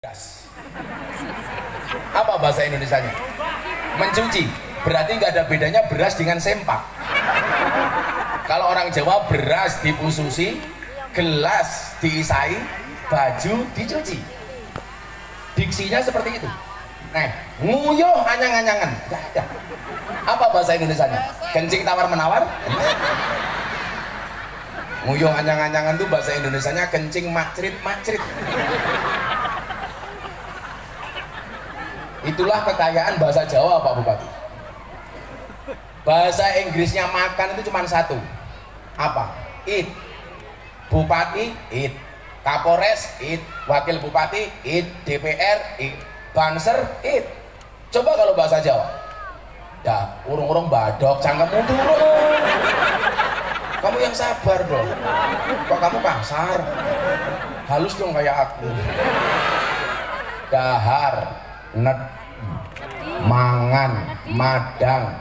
beras. Apa bahasa Indonesianya? Mencuci. Berarti nggak ada bedanya beras dengan sempak. Kalau orang Jawa beras dipususi, gelas diisai, baju dicuci. Diksinya seperti itu. Nah, nguyuh anyang-anyangan, nggak ada. Apa bahasa Indonesianya? Kencing tawar menawar? Nguyuh anyang-anyangan itu bahasa Indonesianya kencing macrit-macrit. Itulah kekayaan bahasa Jawa, Pak Bupati. Bahasa Inggrisnya makan itu cuma satu. Apa? Eat. Bupati eat, Kapolres eat, Wakil Bupati eat, DPR eat, Banser eat. Coba kalau bahasa Jawa. Dah, urung-urung badok, cangkemmu turun. Kamu yang sabar dong. Kok kamu kasar? Halus dong kayak aku. Dahar, net, mangan, madang,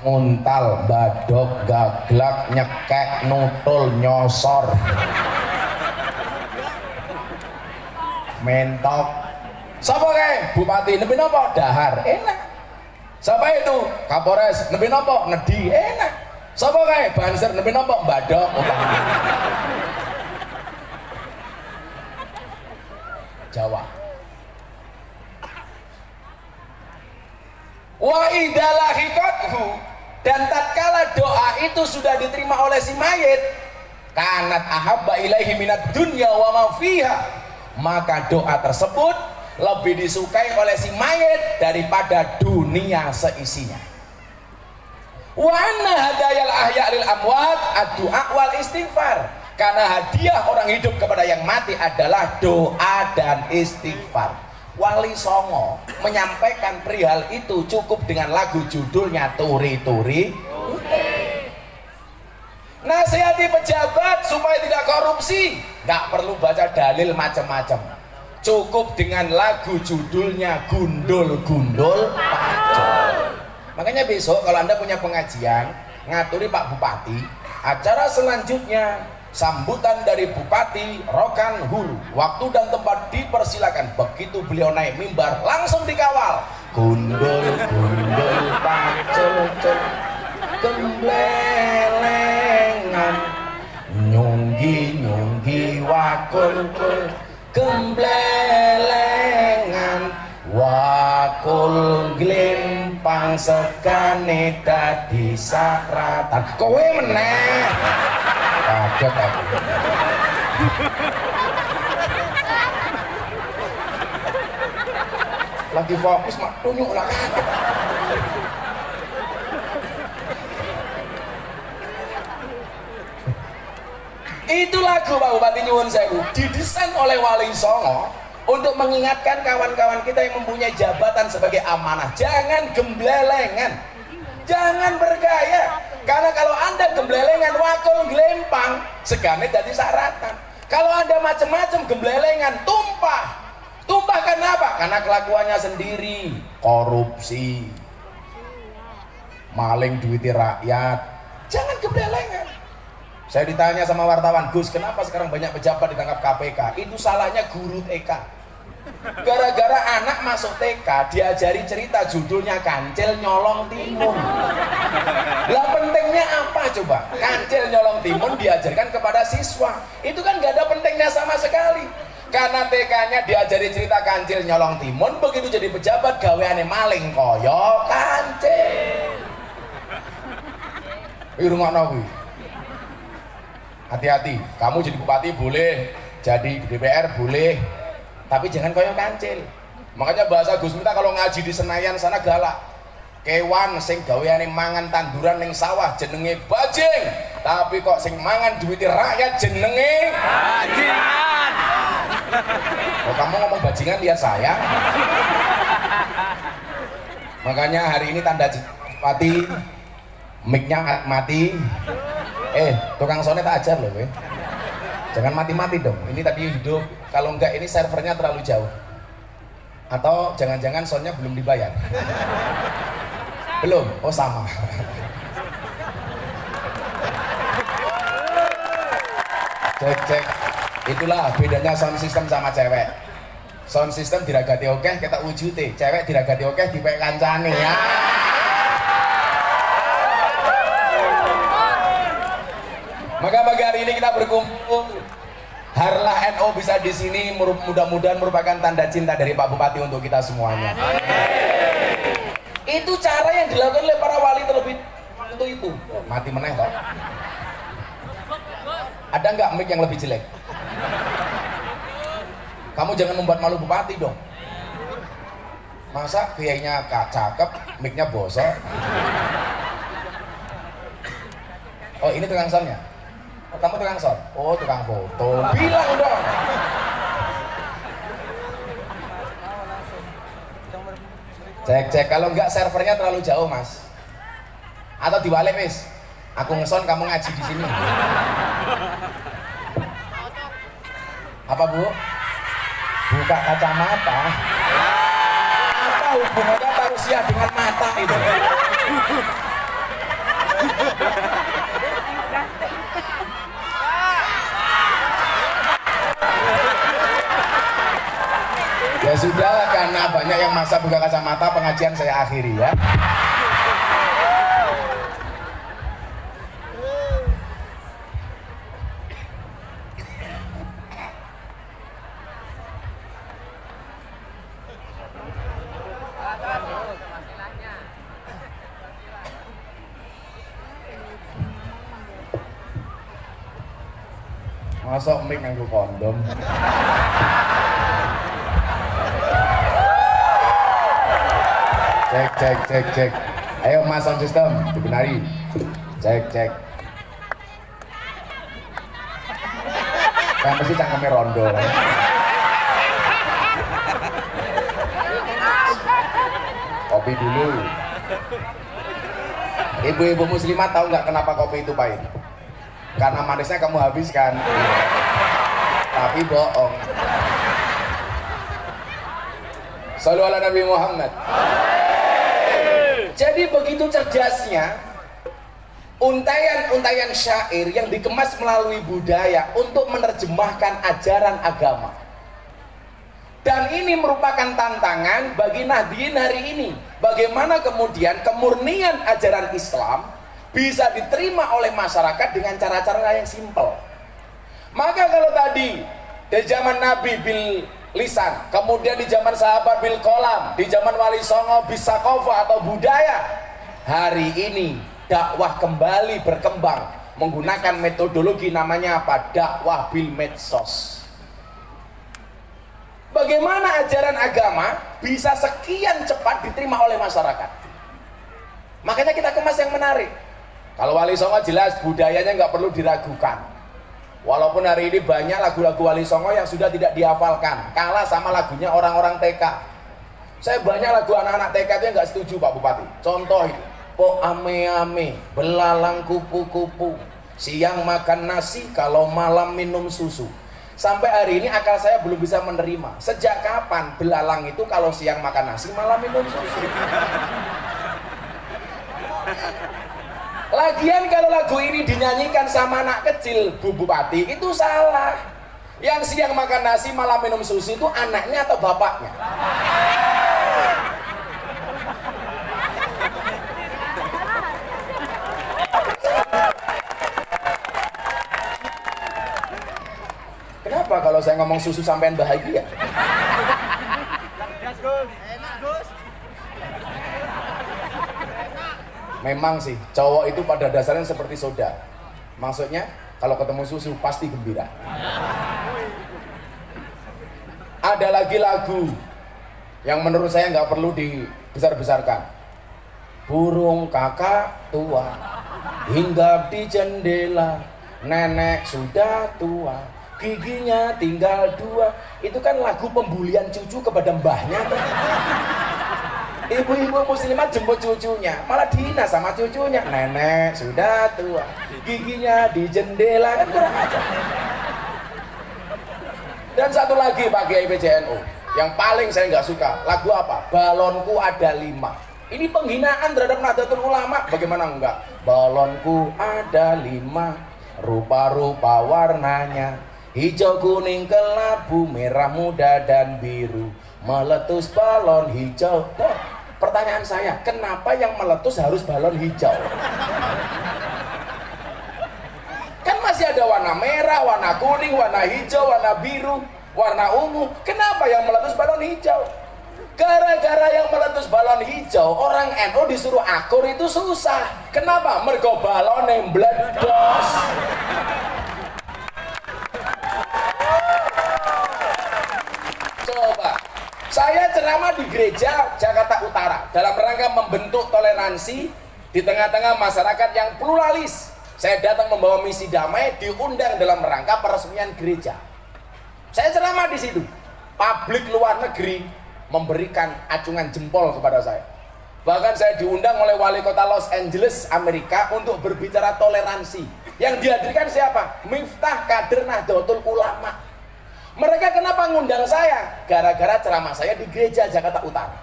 nguntal, badok, gaglak, nyekek, nutul, nyosor, mentok. Siapa kayak Bupati nebi nopo? Dahar, enak. Siapa itu? Kapolres nebi nopo? Nedi, enak. Siapa kayak Banser nebi nopo? Badok. Jawa. Wa idalahikathu, dan tatkala doa itu sudah diterima oleh si mayit, kanat ahabba ilaihi minad dunya wa ma fiha, maka doa tersebut lebih disukai oleh si mayit daripada dunia seisinya. Wa anna hadayal ahya lil amwat ad-du'a wal istighfar, karena hadiah orang hidup kepada yang mati adalah doa dan istighfar. Wali Songo menyampaikan perihal itu cukup dengan lagu judulnya Turi Turi. Nasihati pejabat supaya tidak korupsi, nggak perlu baca dalil macam-macam, cukup dengan lagu judulnya Gundul Gundul Pacul. Makanya besok kalau Anda punya pengajian, ngaturi Pak Bupati, acara selanjutnya sambutan dari Bupati Rokan Hulu, waktu dan tempat dipersilakan. Begitu beliau naik mimbar langsung dikawal Gundul Gundul Pacul gemblelengan, nyunggi nyunggi wakul kul gemblelengan, wakul glimpang sekane dadi saratan. Kowe meneh kaget aku. Lagi fokus mak tunyuk lah kaget. Itu lagu Pak Bupati Nyuwun Sewu didesain oleh Wali Songo untuk mengingatkan kawan-kawan kita yang mempunyai jabatan sebagai amanah, jangan gemblelengan, jangan bergaya. Karena kalau Anda gemblelengan, wakul gelempang, segane jadi saratan. Kalau Anda macam-macam gemblelengan, tumpah. Tumpah karena apa? Karena kelakuannya sendiri, korupsi, maling duit rakyat. Jangan gemblelengan. Saya ditanya sama wartawan, Gus, kenapa sekarang banyak pejabat ditangkap KPK? Itu salahnya guru TK. Gara-gara anak masuk TK diajari cerita judulnya Kancil Nyolong Timun. Lah pentingnya apa coba? Kancil Nyolong Timun diajarkan kepada siswa. Itu kan gak ada pentingnya sama sekali. Karena TK-nya diajari cerita Kancil Nyolong Timun, begitu jadi pejabat gaweane maling koyo kancil. Irungokno kuwi. Hati-hati, kamu jadi bupati boleh, jadi DPR boleh, tapi jangan koyo kancil. Makanya bahasa Gus Miftah kalau ngaji di Senayan sana galak. Kewan sing gaweane mangan tanduran ning sawah jenenge bajing, tapi kok sing mangan duit rakyat jenenge bajingan. Oh, kamu ngomong bajingan lihat saya. Makanya hari ini tanda bupati, mic-nya mati. Tukang sound tak ajar loh, jangan mati-mati dong. Ini tadi hidup, kalau enggak ini servernya terlalu jauh. Atau jangan-jangan soundnya belum dibayar. Belum? Oh sama. Cek. Itulah bedanya sound system sama cewek. Sound system diragati oke, kita wujute. Cewek diragati oke, dipek kancane ya. Maka pagi hari ini kita berkumpul. Harlah NO bisa di sini mudah-mudahan merupakan tanda cinta dari Pak Bupati untuk kita semuanya. Itu cara yang dilakukan oleh para wali terlebih untuk itu. Mati meneh toh. Ada nggak mic yang lebih jelek? Kamu jangan membuat malu bupati dong. Masa kiainya cakep, mic-nya bosok. Oh ini tukang soundnya? Oh, kamu tukang sound? Oh tukang foto. Bilang dong. Cek, kalau enggak servernya terlalu jauh mas. Atau dibalik wis. Aku ngeson, kamu ngaji di sini. Apa bu? Buka kacamata. Apa hubungannya manusia dengan mata itu? Ya sudah, karena banyak yang masa buka kacamata, pengajian saya akhiri ya. Masuk mic nganggo kondom. Cek. Ayo mas sound system, dibenari. Cek. Kan mesti cangkemnya rondo. Kopi dulu. Ibu-ibu muslimat tahu nggak kenapa kopi itu pahit? Karena manisnya kamu habiskan. Tapi bohong. Shallu ala Nabi Muhammad. Jadi begitu cerdasnya untayan-untayan syair yang dikemas melalui budaya untuk menerjemahkan ajaran agama. Dan ini merupakan tantangan bagi Nahdliyin hari ini. Bagaimana kemudian kemurnian ajaran Islam bisa diterima oleh masyarakat dengan cara-cara yang simpel. Maka kalau tadi di zaman Nabi bil lisan, kemudian di zaman sahabat bil kolam, di zaman Wali Songo bisakofa atau budaya, hari ini dakwah kembali berkembang menggunakan metodologi namanya apa? Dakwah bil medsos. Bagaimana ajaran agama bisa sekian cepat diterima oleh masyarakat? Makanya kita kemas yang menarik. Kalau Wali Songo jelas budayanya nggak perlu diragukan. Walaupun hari ini banyak lagu-lagu Wali Songo yang sudah tidak dihafalkan, kalah sama lagunya orang-orang TK. Saya banyak lagu anak-anak TK itu yang nggak setuju Pak Bupati. Contoh itu, po ame-ame, belalang kupu-kupu, siang makan nasi, kalau malam minum susu. Sampai hari ini akal saya belum bisa menerima. Sejak kapan belalang itu kalau siang makan nasi, malam minum susu? Lagian kalau lagu ini dinyanyikan sama anak kecil, Bu Bupati, itu salah. Yang siang makan nasi malam minum susu itu anaknya atau bapaknya? Kenapa kalau saya ngomong susu sampean bahagia? Memang sih, cowok itu pada dasarnya seperti soda. Maksudnya, kalau ketemu susu pasti gembira. Ada lagi lagu yang menurut saya nggak perlu dibesar-besarkan. Burung kakak tua, hinggap di jendela, nenek sudah tua, giginya tinggal 2. Itu kan lagu pembulian cucu kepada mbahnya. Ibu-ibu muslimat jemput cucunya, malah dihina sama cucunya. Nenek sudah tua, giginya di jendela, kan kurang ajar. Dan satu lagi Pak Kiai PJNU, yang paling saya nggak suka, lagu apa? Balonku ada 5. Ini penghinaan terhadap Nahdlatul Ulama. Bagaimana enggak? Balonku ada 5, rupa-rupa warnanya, hijau kuning kelabu, merah muda dan biru, meletus balon hijau. Nah, pertanyaan saya, kenapa yang meletus harus balon hijau? Kan masih ada warna merah, warna kuning, warna hijau, warna biru, warna ungu. Kenapa yang meletus balon hijau? Gara-gara yang meletus balon hijau, orang NU disuruh akur itu susah. Kenapa? Mergo balon yang meledos. Coba, saya ceramah di gereja Jakarta Utara dalam rangka membentuk toleransi di tengah-tengah masyarakat yang pluralis. Saya datang membawa misi damai, diundang dalam rangka peresmian gereja. Saya ceramah di situ. Publik luar negeri memberikan acungan jempol kepada saya. Bahkan saya diundang oleh wali kota Los Angeles, Amerika untuk berbicara toleransi. Yang dihadirkan siapa? Miftah Kader Nahdlatul Ulama. Mereka kenapa ngundang saya? Gara-gara ceramah saya di gereja Jakarta Utara.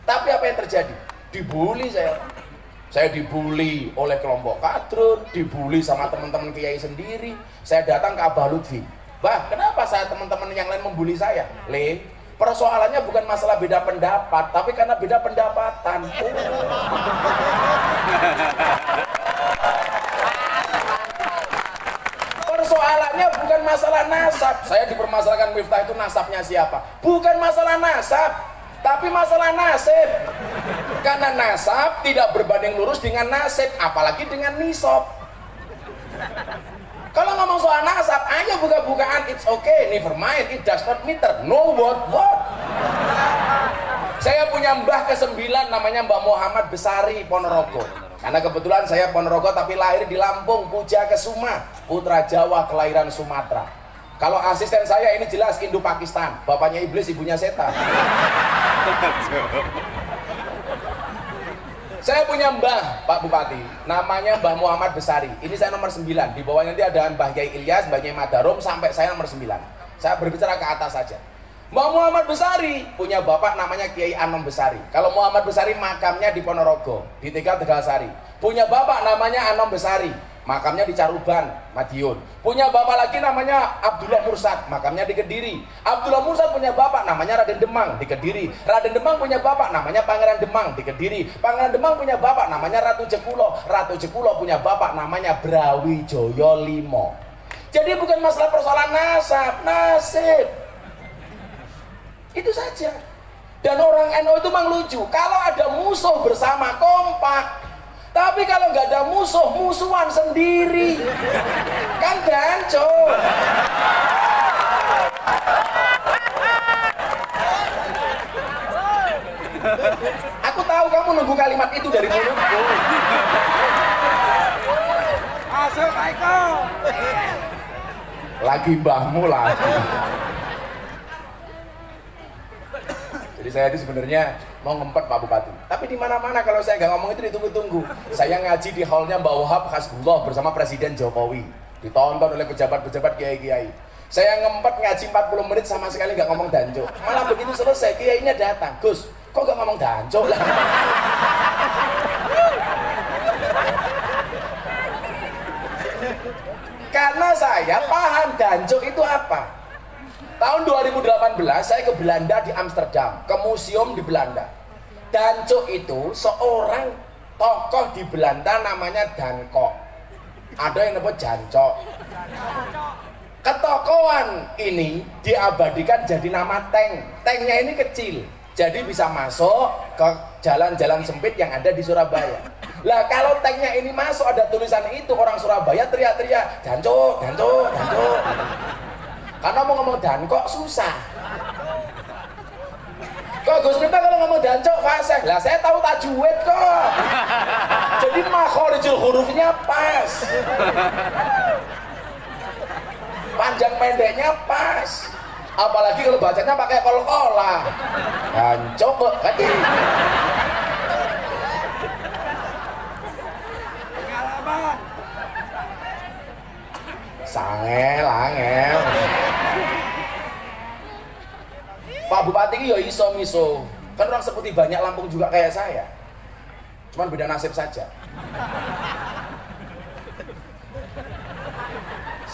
Tapi apa yang terjadi? Dibully saya. Saya dibully oleh kelompok kadrun, dibully sama teman-teman kiai sendiri. Saya datang ke Abah Lutfi. Bah, kenapa saya teman-teman yang lain membuli saya? Persoalannya bukan masalah beda pendapat, tapi karena beda pendapatan. Persoalannya bukan masalah nasab. Saya dipermasalahkan Miftah itu nasabnya siapa? Bukan masalah nasab, tapi masalah nasib. Karena nasab tidak berbanding lurus dengan nasib, apalagi dengan nisab. Kalau ngomong soal nasab, ayo buka-bukaan, it's okay, never mind, it does not matter. No, what? Saya punya mbah ke-9 namanya Mbah Muhammad Besari Ponorogo. Karena kebetulan saya Ponorogo tapi lahir di Lampung, Puja Kesuma, putra Jawa kelahiran Sumatera. Kalau asisten saya ini jelas Indo-Pakistan, bapaknya iblis, ibunya setan. Saya punya mbah, Pak Bupati, namanya Mbah Muhammad Besari. Ini saya nomor 9, di bawah nanti ada Mbah Yai Ilyas, Mbah Yai Madarum, sampai saya nomor 9. Saya berbicara ke atas saja. Mbah Muhammad Besari punya bapak namanya Kiai Anom Besari. Kalau Muhammad Besari makamnya di Ponorogo, di Tegalsari. Punya bapak namanya Anom Besari, makamnya di Caruban, Madiun. Punya bapak lagi namanya Abdullah Mursad, makamnya di Kediri. Abdullah Mursad punya bapak namanya Raden Demang di Kediri. Raden Demang punya bapak namanya Pangeran Demang di Kediri. Pangeran Demang punya bapak namanya Ratu Jekulo. Ratu Jekulo punya bapak namanya Brawijoyo Limo. Jadi bukan masalah persoalan nasib. Itu saja. Dan orang NU itu memang lucu. Kalau ada musuh bersama kompak. Tapi kalau nggak ada musuh, musuhan sendiri. Kan danco. Aku tahu kamu nunggu kalimat itu dari mulutku. Masuk, Michael. Lagi mbahmu lagi. Jadi saya itu sebenarnya mau ngempet Pak Bupati. Tapi di mana-mana kalau saya nggak ngomong itu ditunggu-tunggu. Saya ngaji di hallnya Mbak Wahab Hasbullah bersama Presiden Jokowi. Ditonton oleh pejabat-pejabat kiai-kiai. Saya ngempet ngaji 40 menit sama sekali nggak ngomong danco. Malah begitu selesai kiainya datang. Gus, kok nggak ngomong danco lah? Karena saya paham danco itu apa. Tahun 2018 saya ke Belanda di Amsterdam, ke museum di Belanda. Danco itu seorang tokoh di Belanda namanya Danko. Ada yang namanya Jancok. Ketokohan ini diabadikan jadi nama tank. Tanknya ini kecil, jadi bisa masuk ke jalan-jalan sempit yang ada di Surabaya. Lah kalau tanknya ini masuk ada tulisan itu, orang Surabaya teriak-teriak, Danco, Danco, Danco. Karena mau ngomong Danko susah. Kok Gus Miftah kalau ngomong Danco fasih? Lah saya tahu tajwid kok. Jadi makhorijul hurufnya pas. Panjang pendeknya pas. Apalagi kalau bacanya pakai kol-kola. Danco kok kan. Pengalaman. Angel. Pak Bupati ini ya iso miso. Kan orang seperti banyak Lampung juga kayak saya. Cuman beda nasib saja.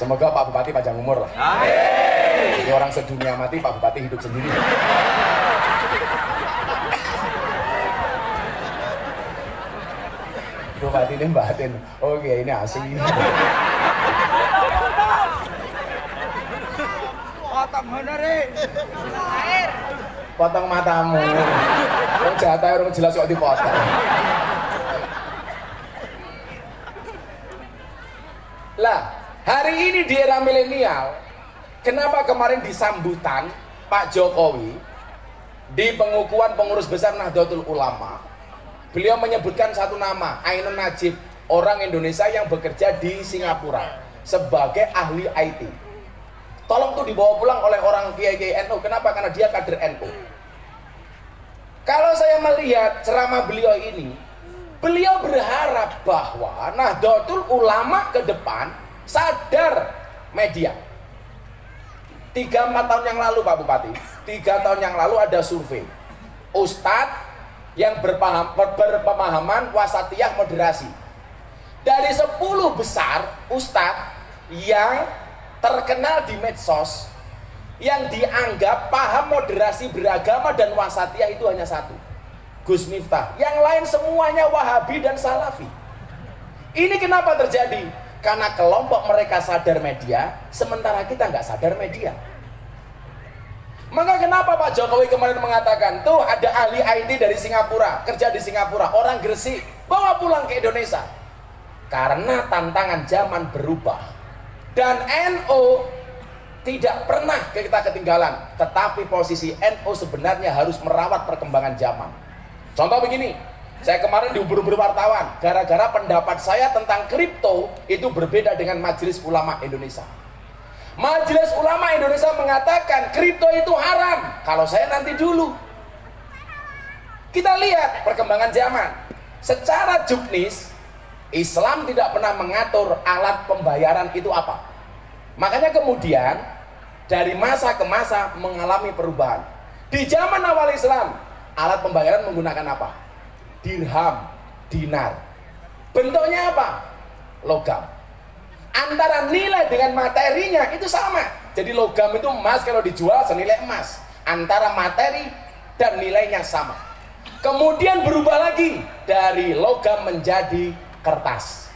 Semoga Pak Bupati panjang umur lah. Amin. Jadi orang sedunia mati, Pak Bupati hidup sendiri. Bupati ini batin. Oke, ini asli. Potong honorer. Potong matamu. Orang jahat orang jelas kok dipotong. Lah, hari ini di era milenial, kenapa kemarin di sambutan Pak Jokowi di pengukuhan pengurus besar Nahdlatul Ulama, beliau menyebutkan satu nama, Ainun Najib, orang Indonesia yang bekerja di Singapura sebagai ahli IT. Tolong tuh dibawa pulang oleh orang kiai-kiai NU. Kenapa? Karena dia kader NU. Kalau saya melihat ceramah beliau ini, beliau berharap bahwa Nahdlatul Ulama ke depan sadar media. 3-4 tahun yang lalu Pak Bupati, 3 tahun yang lalu ada survei Ustadz yang berpemahaman wasatiyah moderasi. Dari 10 besar Ustadz yang terkenal di medsos, yang dianggap paham moderasi beragama dan wasatiyah itu hanya satu, Gus Miftah. Yang lain semuanya Wahabi dan Salafi. Ini kenapa terjadi? Karena kelompok mereka sadar media, sementara kita nggak sadar media. Maka kenapa Pak Jokowi kemarin mengatakan, tuh ada ahli IT dari Singapura, kerja di Singapura, orang Gresik, bawa pulang ke Indonesia. Karena tantangan zaman berubah. Dan NU tidak pernah kita ketinggalan, tetapi posisi NU sebenarnya harus merawat perkembangan zaman. Contoh begini, saya kemarin dihubur-hubur wartawan gara-gara pendapat saya tentang kripto itu berbeda dengan Majelis Ulama Indonesia. Majelis Ulama Indonesia mengatakan kripto itu haram. Kalau saya nanti dulu. Kita lihat perkembangan zaman. Secara juknis, Islam tidak pernah mengatur alat pembayaran itu apa. Makanya kemudian dari masa ke masa mengalami perubahan. Di zaman awal Islam, alat pembayaran menggunakan apa? Dirham, dinar. Bentuknya apa? Logam. Antara nilai dengan materinya itu sama. Jadi logam itu emas, kalau dijual senilai emas. Antara materi dan nilainya sama. Kemudian berubah lagi dari logam menjadi kertas,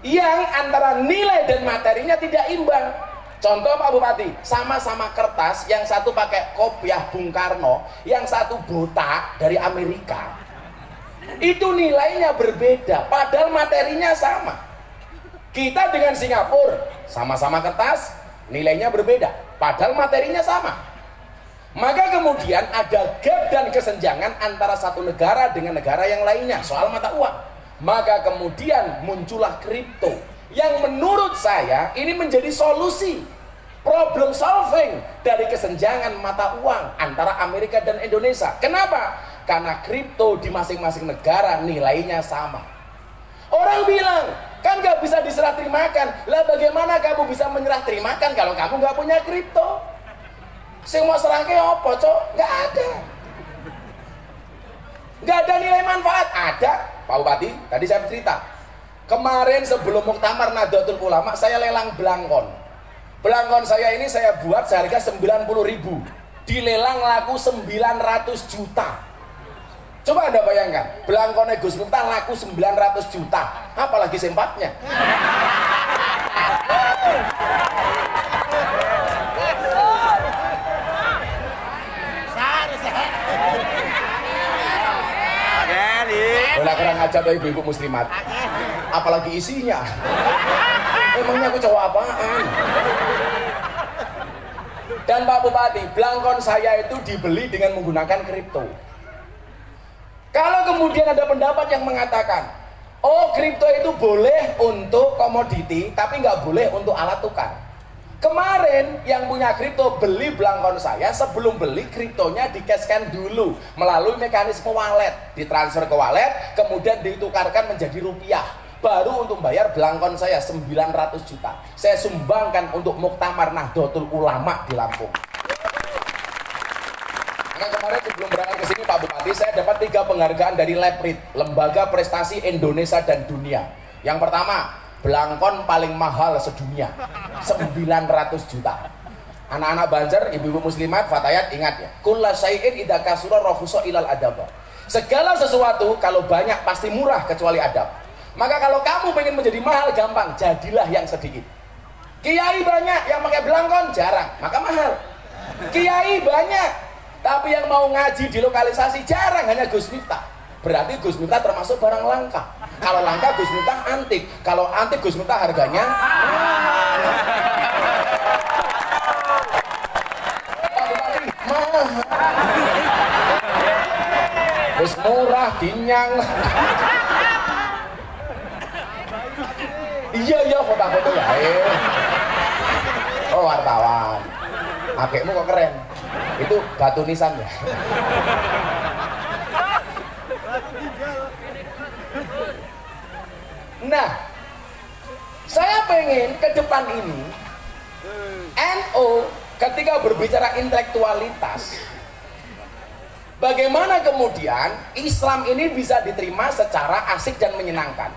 yang antara nilai dan materinya tidak imbang. Contoh Pak Bupati, sama-sama kertas, yang satu pakai kopiah Bung Karno, yang satu botak dari Amerika. Itu nilainya berbeda, padahal materinya sama. Kita dengan Singapura, sama-sama kertas, nilainya berbeda, padahal materinya sama. Maka kemudian ada gap dan kesenjangan antara satu negara dengan negara yang lainnya soal mata uang. Maka kemudian muncullah kripto yang menurut saya ini menjadi solusi problem solving dari kesenjangan mata uang antara Amerika dan Indonesia. Kenapa? Karena kripto di masing-masing negara nilainya sama. Orang bilang, kan gak bisa diserah terimakan. Lah bagaimana kamu bisa menyerah terimakan kalau kamu gak punya kripto? Sing mau serahke apa, Cok? Gak ada. Gak ada nilai manfaat. Ada, Pak Bupati, tadi saya cerita. Kemarin sebelum Muktamar Nahdlatul Ulama, saya lelang belangkon. Belangkon saya ini saya buat seharga 90.000. Dilelang laku 900 juta. Coba Anda bayangkan, belangkonnya Gus Miftah laku 900 juta. Apalagi sempatnya. Udah kurang ajar tuh ibu-ibu muslimat. Apalagi isinya. Emangnya aku cowok apaan? Dan Pak Bupati, belangkon saya itu dibeli dengan menggunakan kripto. Kalau kemudian ada pendapat yang mengatakan, oh kripto itu boleh untuk komoditi, tapi nggak boleh untuk alat tukar. Kemarin yang punya kripto beli belangkon saya, sebelum beli kriptonya di-cashkan dulu melalui mekanisme wallet, ditransfer ke wallet, kemudian ditukarkan menjadi rupiah. Baru untuk bayar belangkon saya 900 juta. Saya sumbangkan untuk Muktamar Nahdlatul Ulama di Lampung. Karena kemarin sebelum berangkat ke sini Pak Bupati, saya dapat 3 penghargaan dari LEPRIT, Lembaga Prestasi Indonesia dan Dunia. Yang pertama, Blangkon paling mahal sedunia 900 juta. Anak-anak Banjar, ibu-ibu muslimat, fatayat, ingat ya, kulla syai'in idza kasura rahusa ilal adab. Segala sesuatu kalau banyak pasti murah kecuali adab. Maka kalau kamu pengen menjadi mahal gampang, jadilah yang sedikit. Kiai banyak yang pakai belangkon jarang, maka mahal. Kiai banyak tapi yang mau ngaji di lokalisasi jarang, hanya Gus Miftah. Berarti Gus Miftah termasuk barang langka. Kalau langka Gus Miftah antik, kalau antik Gus Miftah harganya mahal. Terus murah, ginyang. Iya foto-foto ya. Oh wartawan. Akekmu kok keren. Itu batu nisan ya. Nah, saya pengen ke depan ini NU ketika berbicara intelektualitas, bagaimana kemudian Islam ini bisa diterima secara asik dan menyenangkan.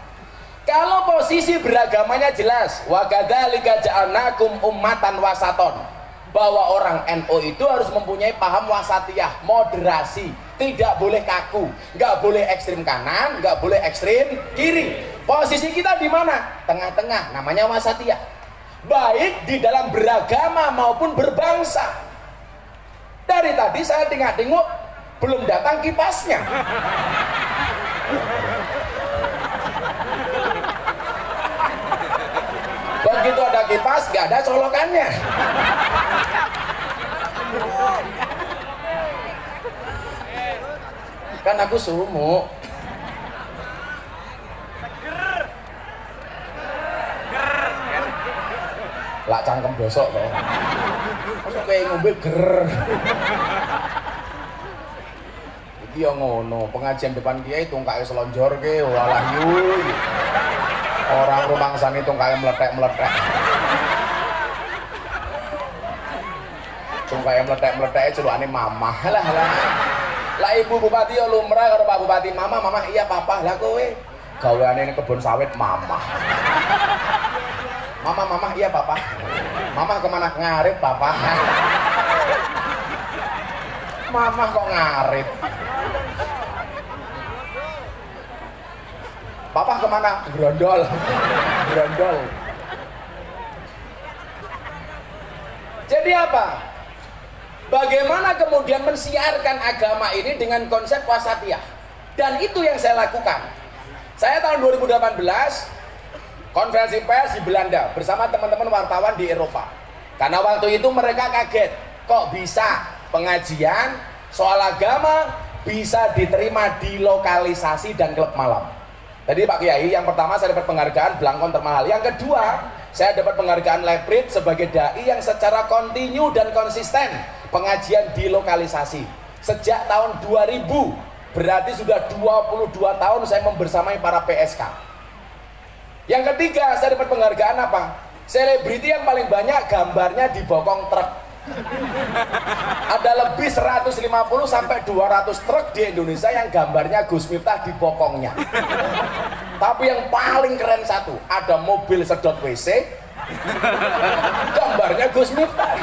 Kalau posisi beragamanya jelas, wa kadzalika ja'alnakum ummatan wasaton, bahwa orang NU itu harus mempunyai paham wasatiyah, moderasi, tidak boleh kaku, nggak boleh ekstrim kanan, nggak boleh ekstrim kiri. Posisi kita di mana? Tengah-tengah, namanya wasatiyah. Baik di dalam beragama maupun berbangsa. Dari tadi saya tengok belum datang kipasnya. Begitu ada kipas, nggak ada colokannya. Kan aku sumuk. Lah cangkem bosok toh. Masuk kayak ngombe ger. Iki yo ngono, pengajian depan kiai tungkae selonjor ke, walah yu. Orang rumangsane tungkae meletek-meletek. Tungkae meletek-meletek celukane mamah. Lah. Lah ibu bupati yo lumrah karo Pak Bupati, "Mama, iya papa." Lah kowe gaweane ning kebun sawit mamah. Mama, iya papa. Mama kemana? Ngarit papa. Mama kok ngarit? Papa kemana? Grondol. Jadi apa? Bagaimana kemudian mensiarkan agama ini dengan konsep wasatiyah? Dan itu yang saya lakukan. Saya tahun 2018 konferensi pers di Belanda bersama teman-teman wartawan di Eropa. Karena waktu itu mereka kaget, kok bisa pengajian soal agama bisa diterima di lokalisasi dan klub malam. Tadi Pak Kiai, yang pertama saya dapat penghargaan Blangkon termahal. Yang kedua, saya dapat penghargaan Lebrit sebagai dai yang secara kontinu dan konsisten pengajian di lokalisasi. Sejak tahun 2000, berarti sudah 22 tahun saya membersamai para PSK. Yang ketiga, saya dapat penghargaan apa? Selebriti yang paling banyak gambarnya di bokong truk. Ada lebih 150 sampai 200 truk di Indonesia yang gambarnya Gus Miftah di bokongnya. Tapi yang paling keren satu, ada mobil sedot WC, gambarnya Gus Miftah.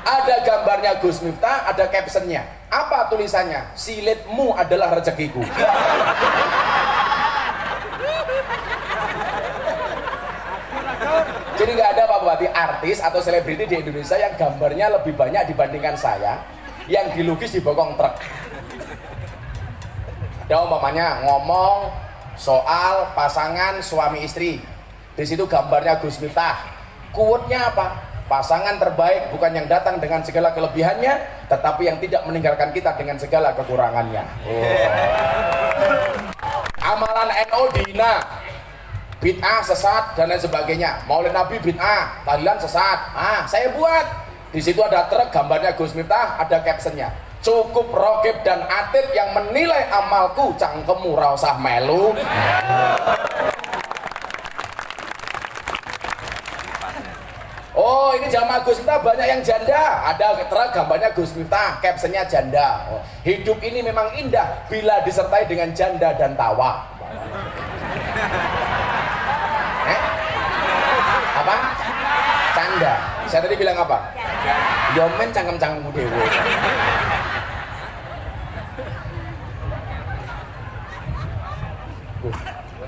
Ada gambarnya Gus Miftah, ada captionnya. Apa tulisannya? Silitmu adalah rezekiku. Jadi nggak ada Pak Bupati artis atau selebriti di Indonesia yang gambarnya lebih banyak dibandingkan saya yang dilukis di bokong truk. Ada umpamanya ngomong soal pasangan suami istri, di situ gambarnya Gus Miftah. Quote-nya apa? Pasangan terbaik bukan yang datang dengan segala kelebihannya, tetapi yang tidak meninggalkan kita dengan segala kekurangannya. Amalan NU dihina, bid'ah, sesat, dan lain sebagainya. Maulid Nabi bid'ah, tahlilan sesat. Saya buat. Di situ ada truk gambarnya Gus Miftah, ada captionnya. Cukup Rogib dan Atib yang menilai amalku, cangkemmu ra usah melu. Oh, ini jamaah Gus Miftah banyak yang janda. Ada truk gambarnya Gus Miftah, captionnya janda. Hidup ini memang indah bila disertai dengan janda dan tawa. Apa? Canda. Saya tadi bilang apa? Yomen cangkem-cangkemmu dewe.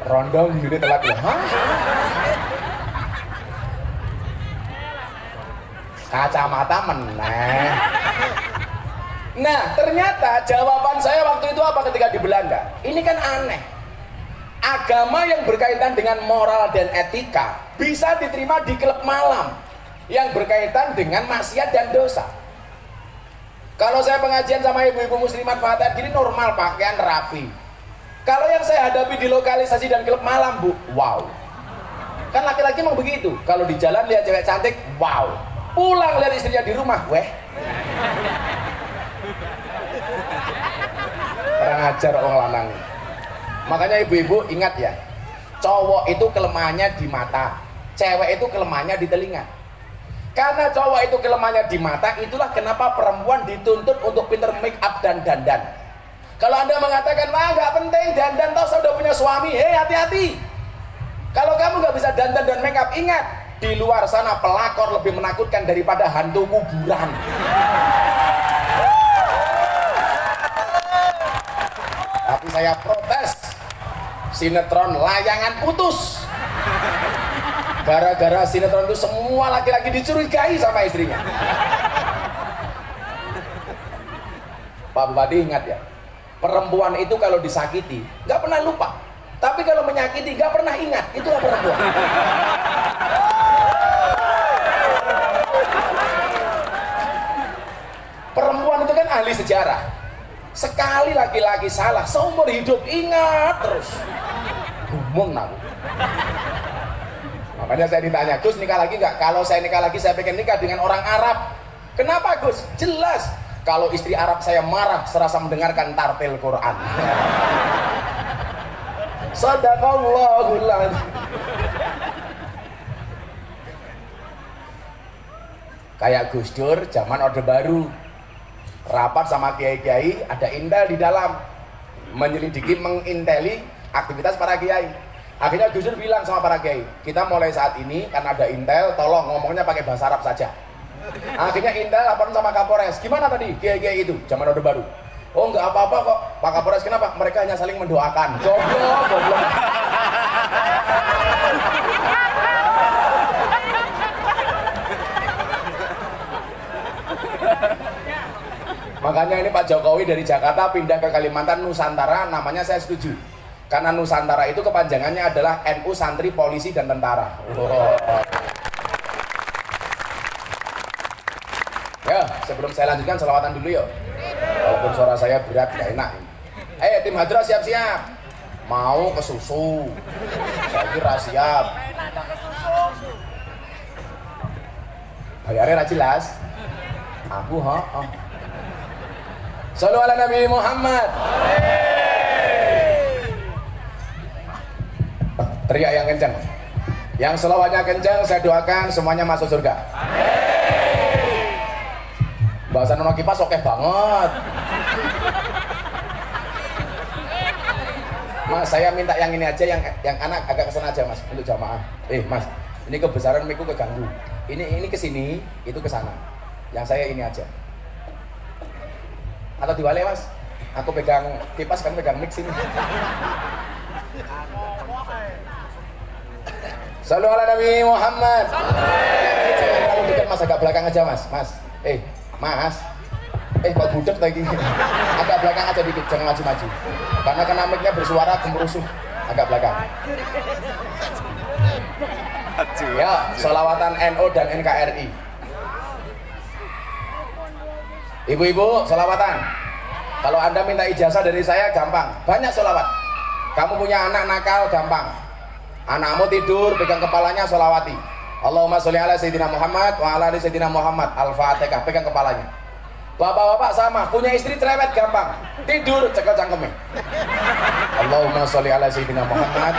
Rondong gini telat ya. Hah? Kacamata meneh. Nah, ternyata jawaban saya waktu itu apa ketika di Belanda? Ini kan aneh. Agama yang berkaitan dengan moral dan etika bisa diterima di klub malam yang berkaitan dengan maksiat dan dosa. Kalau saya pengajian sama ibu-ibu muslimat Fatah gini normal, pakaian rapi. Kalau yang saya hadapi di lokalisasi dan klub malam, Bu, wow. Kan laki-laki emang begitu. Kalau di jalan lihat cewek cantik, wow. Pulang lihat istrinya di rumah, weh. Kurang ajar orang lanang. Makanya ibu-ibu ingat ya, cowok itu kelemahannya di mata, cewek itu kelemahannya di telinga. Karena cowok itu kelemahannya di mata, itulah kenapa perempuan dituntut untuk pinter make up dan dandan. Kalau Anda mengatakan, wah nggak penting dandan, toh saya udah punya suami, hati-hati. Kalau kamu nggak bisa dandan dan make up, ingat, di luar sana pelakor lebih menakutkan daripada hantu kuburan. Tapi saya protes, sinetron layangan putus. Gara-gara sinetron itu semua laki-laki dicurigai sama istrinya. Pak Bupati ingat ya, perempuan itu kalau disakiti nggak pernah lupa, tapi kalau menyakiti nggak pernah ingat. Itulah perempuan. Perempuan itu kan ahli sejarah. Sekali laki-laki salah, seumur hidup ingat terus. Gumung aku. Makanya saya ditanya, Gus nikah lagi nggak? Kalau saya nikah lagi, saya pengen nikah dengan orang Arab. Kenapa Gus? Jelas. Kalau istri Arab saya marah serasa mendengarkan tartil Quran. Sadaqallahul adzim. Kayak Gus Dur zaman Orde Baru, rapat sama kiai-kiai, ada intel di dalam, menyelidiki, menginteli aktivitas para kiai. Akhirnya Gus Dur bilang sama para kiai, kita mulai saat ini karena ada intel, tolong ngomongnya pakai bahasa Arab saja. Akhirnya intel laporan sama Kapolres, gimana tadi kiai-kiai itu zaman Orde Baru? Oh nggak apa-apa kok Pak Kapolres, kenapa? Mereka hanya saling mendoakan. Goblok. Makanya ini Pak Jokowi dari Jakarta pindah ke Kalimantan Nusantara, namanya saya setuju. Karena Nusantara itu kepanjangannya adalah NU, santri, polisi, dan tentara. Ya, sebelum saya lanjutkan selawatan dulu yuk. Walaupun suara saya berat, gak enak. Tim Hadra siap-siap. Mau ke susu. Saya kira siap. Bayarnya jelas. Aku Sallu ala Nabi Muhammad. Teriak yang kencang. Yang selawatnya kencang, saya doakan semuanya masuk surga. Bahasa Nono Kipas oke banget. Mas, saya minta yang ini aja, yang anak agak kesana aja Mas, untuk jamaah. Mas, ini kebesaran miku keganggu. Ini ke sini, itu ke sana. Yang saya ini aja. Atau diwale Mas? Aku pegang kipas, kan pegang mic sini. Sallu ala Nabi Muhammad. Kalau dekat Mas, agak belakang aja Mas. Mas. Kok budek lagi. Agak belakang aja dikit, jangan maju-maju. Karena kena mic-nya bersuara gemurusuh. Agak belakang. Ya, sholawatan NU dan NKRI. Ibu-ibu, sholawatan. Kalau Anda minta ijazah dari saya, gampang. Banyak sholawat. Kamu punya anak nakal, gampang. Anakmu tidur, pegang kepalanya, sholawati. Allahumma sholli ala Sayyidina Muhammad wa ala ali Sayyidina Muhammad. Al-Fatihah, pegang kepalanya. Bapak-bapak sama, punya istri cerewet, gampang. Tidur, cekel cangkemnya. Allahumma sholli ala Sayyidina Muhammad.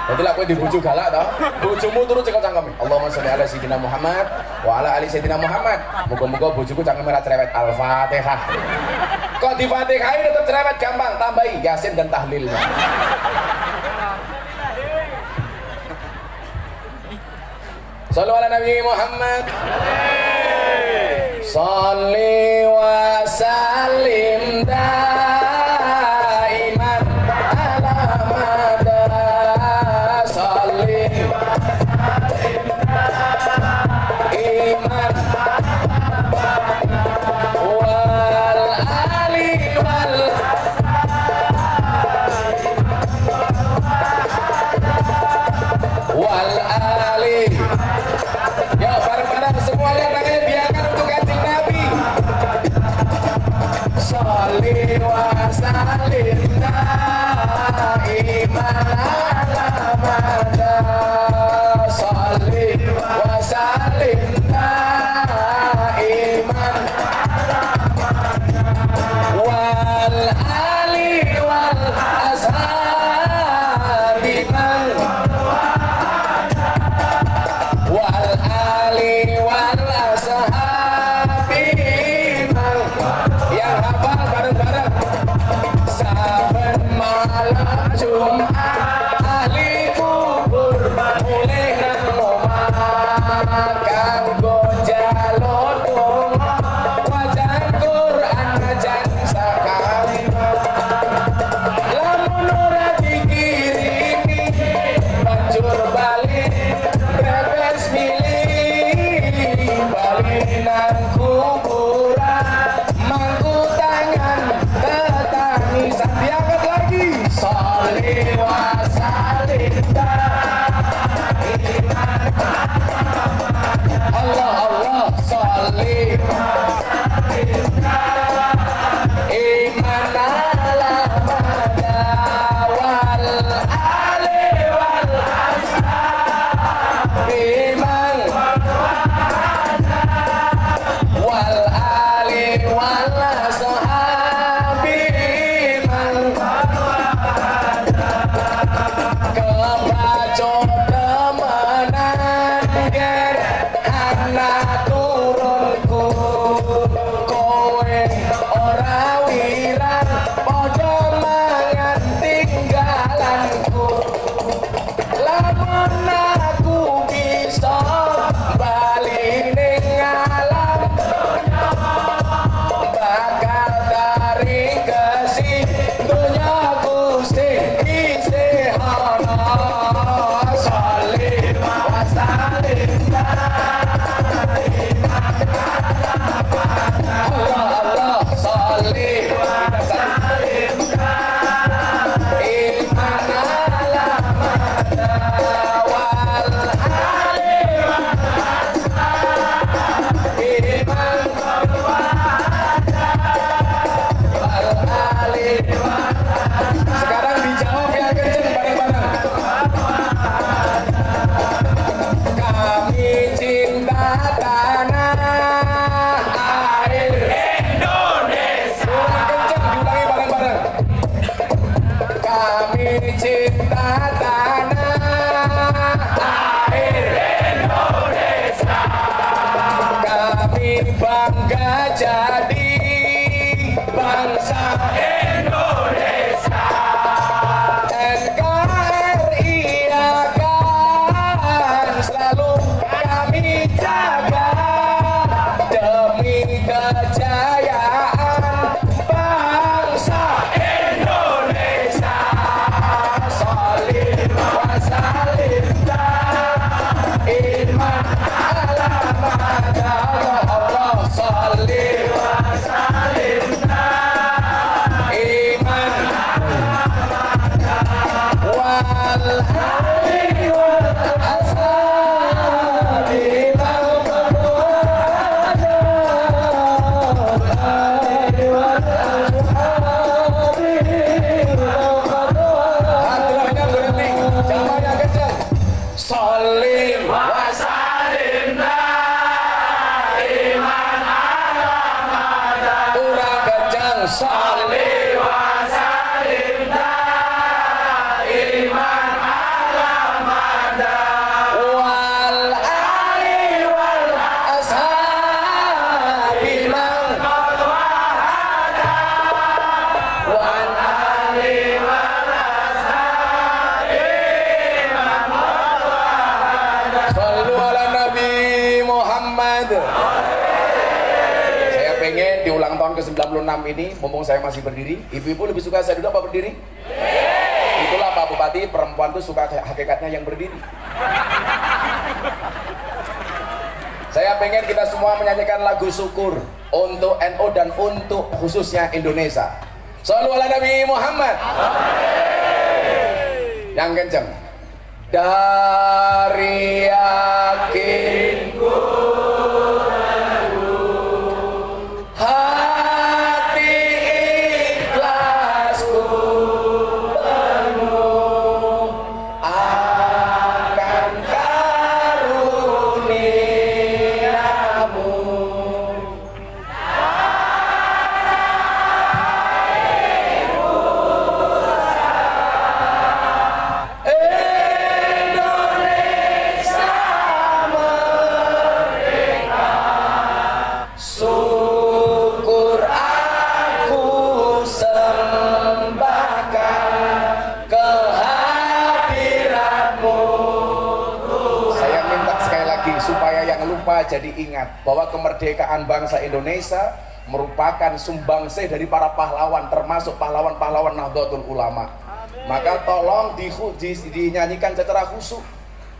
Jadi lah kowe dibujuk galak toh. Bojomu turu cekel cangkeme. Allahumma sholli ala Sayyidina Muhammad wa ala ali Sayyidina Muhammad. Muga-muga bojoku cangkeme ra cerewet. Al-Fatihah. Kok di Fatihah tetap cerewet, gampang, tambahi Yasin dan tahlilnya. Shallu ala Nabi Muhammad. Sholli wa sallim daiman ala mada. Sholli iman wal ali wal ali. Yuk bareng-bareng semuanya tangannya diangkat untuk Kanjeng Nabi. Sholli wa sallim daiman ala mada. Sholli wa sallim daiman wal ali wal ashabi man wal ali wal ashabi man. Yang hafal bareng-bareng. Saben malam Jumat ahli kubur mulih nang omah kanggo jaluk donga wajan Quran najan sakali. Lamun ora dikirimi banjur balik bebas milih balik nang kuburan mangku tangan tetangisan. Diangkat lagi. Sholli wa sallim Allah Allah. Sholli iman ala mada wal ali wal ashabi man wal ali wal ashabi man. Kebaco temenan ger anak turunku kowe ora wirang padha mangan tinggalanku. Lamun aku bisa bali ning alam bakal tarik kesi dunya Gusti isih ana. Sholli wa sallim Allah Allah. Sholli wa sallim iman ala mada wal ali iman wal ali. Sekarang dijawab yang kenceng bareng-bareng. Kami cinta tanah air Indonesia. Kenceng diulangi bareng-bareng. Kami cinta tanah air Indonesia. Kami bangga jadi bangsa Indonesia. NKRI akan selalu kami jaga demi kejayaan bangsa Indonesia. Sholli wa sallim iman ala mada Allah. Sholli wa sallim iman wal ali wal ashabi man Hadirannya berhenti. Jawabannya kencang. Sholli wa sallim iman ala mada. Kurang kencang. Sholli wa sallim iman ala mada wal ali wal ashabi man wal ali wal ashabi man. Shallu ala nabi pengen di ulang tahun ke-96 ini, mumpung saya masih berdiri, ibu-ibu lebih suka saya duduk apa berdiri? Itulah Pak Bupati, perempuan tuh suka hakikatnya yang berdiri. Saya pengen kita semua menyanyikan lagu syukur untuk NU dan untuk khususnya Indonesia. Shallu ala Nabi Muhammad. Yang kenceng. Dari yakinku hati ikhlasku penuh akan karuniamu. Indonesia merdeka, syukur aku sembahkan kehadiratmu. Saya minta sekali lagi supaya yang lupa jadi ingat bahwa kemerdekaan bangsa Indonesia merupakan sumbangsih dari para pahlawan, termasuk pahlawan-pahlawan Nahdlatul Ulama. Maka tolong dinyanyikan secara khusyuk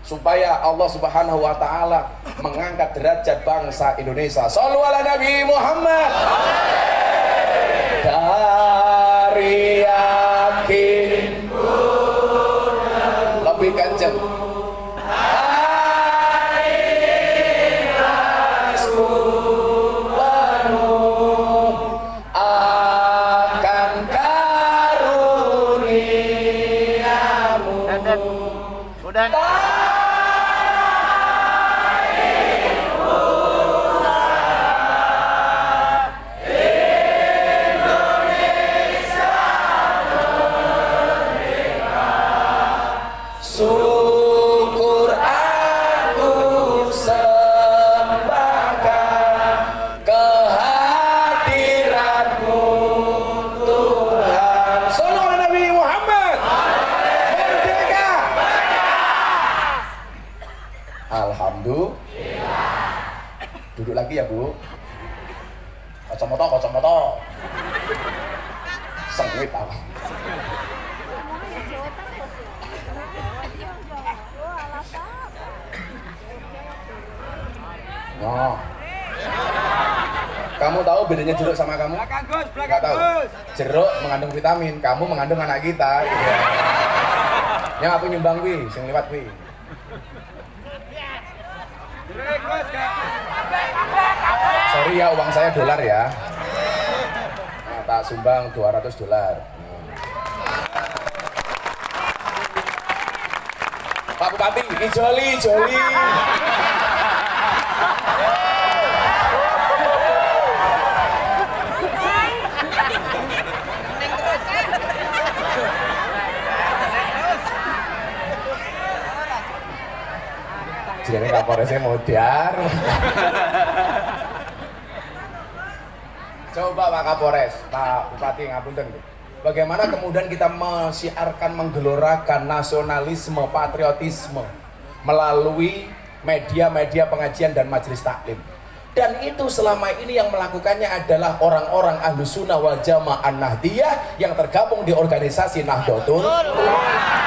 supaya Allah Subhanahu wa taala mengangkat derajat bangsa Indonesia. Shallu ala Nabi Muhammad. Dari yakinku lebih kenceng. Ikhlasku penuh akan karuniamu. Udah. Syukur aku sembahkan kehadiratmu Tuhan. Shallu ala Nabi Muhammad. Merdeka. Alhamdulillah. Duduk lagi ya Bu. Kacamata. Sengit apa? Oh. Kamu tahu bedanya jeruk sama kamu? Belakang Gus, Nggak belakang tahu. Gus. Jeruk mengandung vitamin, kamu mengandung anak kita. Gitu. Yang aku nyumbang wi, sing lewat wi. Jeruk Gus, Kak. Sorry ya, uang saya dolar ya. Nah, tak sumbang $200. Pak Bupati, ijoli. Jadi Kapolresnya modar. Coba Pak Kapolres, Pak Bupati ngapunten. Bagaimana kemudian kita mensiarkan, menggelorakan nasionalisme, patriotisme melalui media-media pengajian dan majelis taklim. Dan itu selama ini yang melakukannya adalah orang-orang Ahlus Sunnah wal Jamaah Nahdliyah yang tergabung di organisasi Nahdlatul Ulama.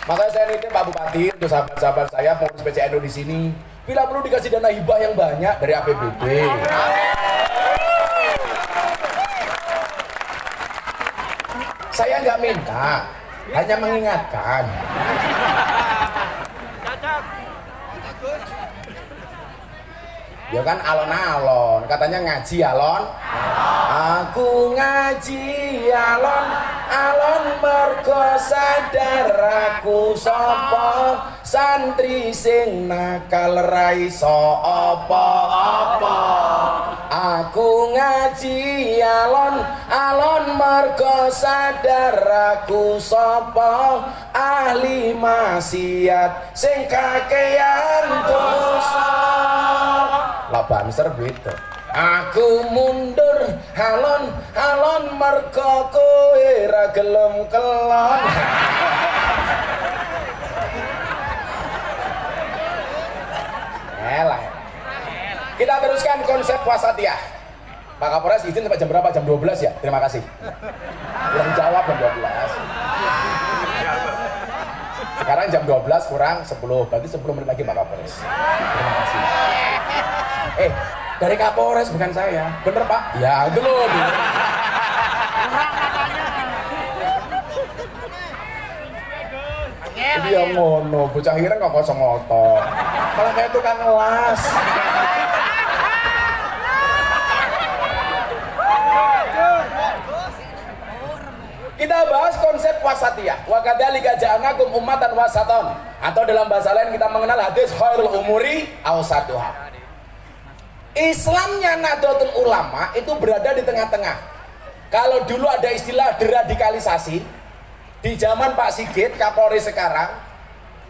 Makanya saya nitip Pak Bupati untuk sahabat-sahabat saya pengurus PCNU di sini, bila perlu dikasih dana hibah yang banyak dari APBD. Saya nggak minta, hanya mengingatkan. Ya kan alon-alon, katanya ngaji alon. Aku ngaji alon mergo sadar aku sapa santri sing nakal ra iso apa-apa. Aku ngaji alon mergo sadar aku sapa ahli maksiat sing kakean dosa. Lah banser gitu. Aku mundur alon mergo kowe ra gelem kelon. Elah. Kita teruskan konsep wasatiyah. Pak Kapolres izin sampai jam berapa? Jam 12 ya? Terima kasih. Kurang jawab jam 12. Sekarang jam 12 kurang 10, berarti 10 menit lagi Pak Kapolres. Terima kasih. Dari Kapolres bukan saya. Bener Pak? Ya itu loh. Dia ngono, bocah kira nggak kosong otot. Malah kayak itu kan ngelas. Kita bahas konsep wasatiyah. Wa kadzalika ja'alnakum ummatan wasaton. Atau dalam bahasa lain kita mengenal hadis khairul umuri awsatuha. Islamnya Nahdlatul Ulama itu berada di tengah-tengah. Kalau dulu ada istilah deradikalisasi di zaman Pak Sigit Kapolri sekarang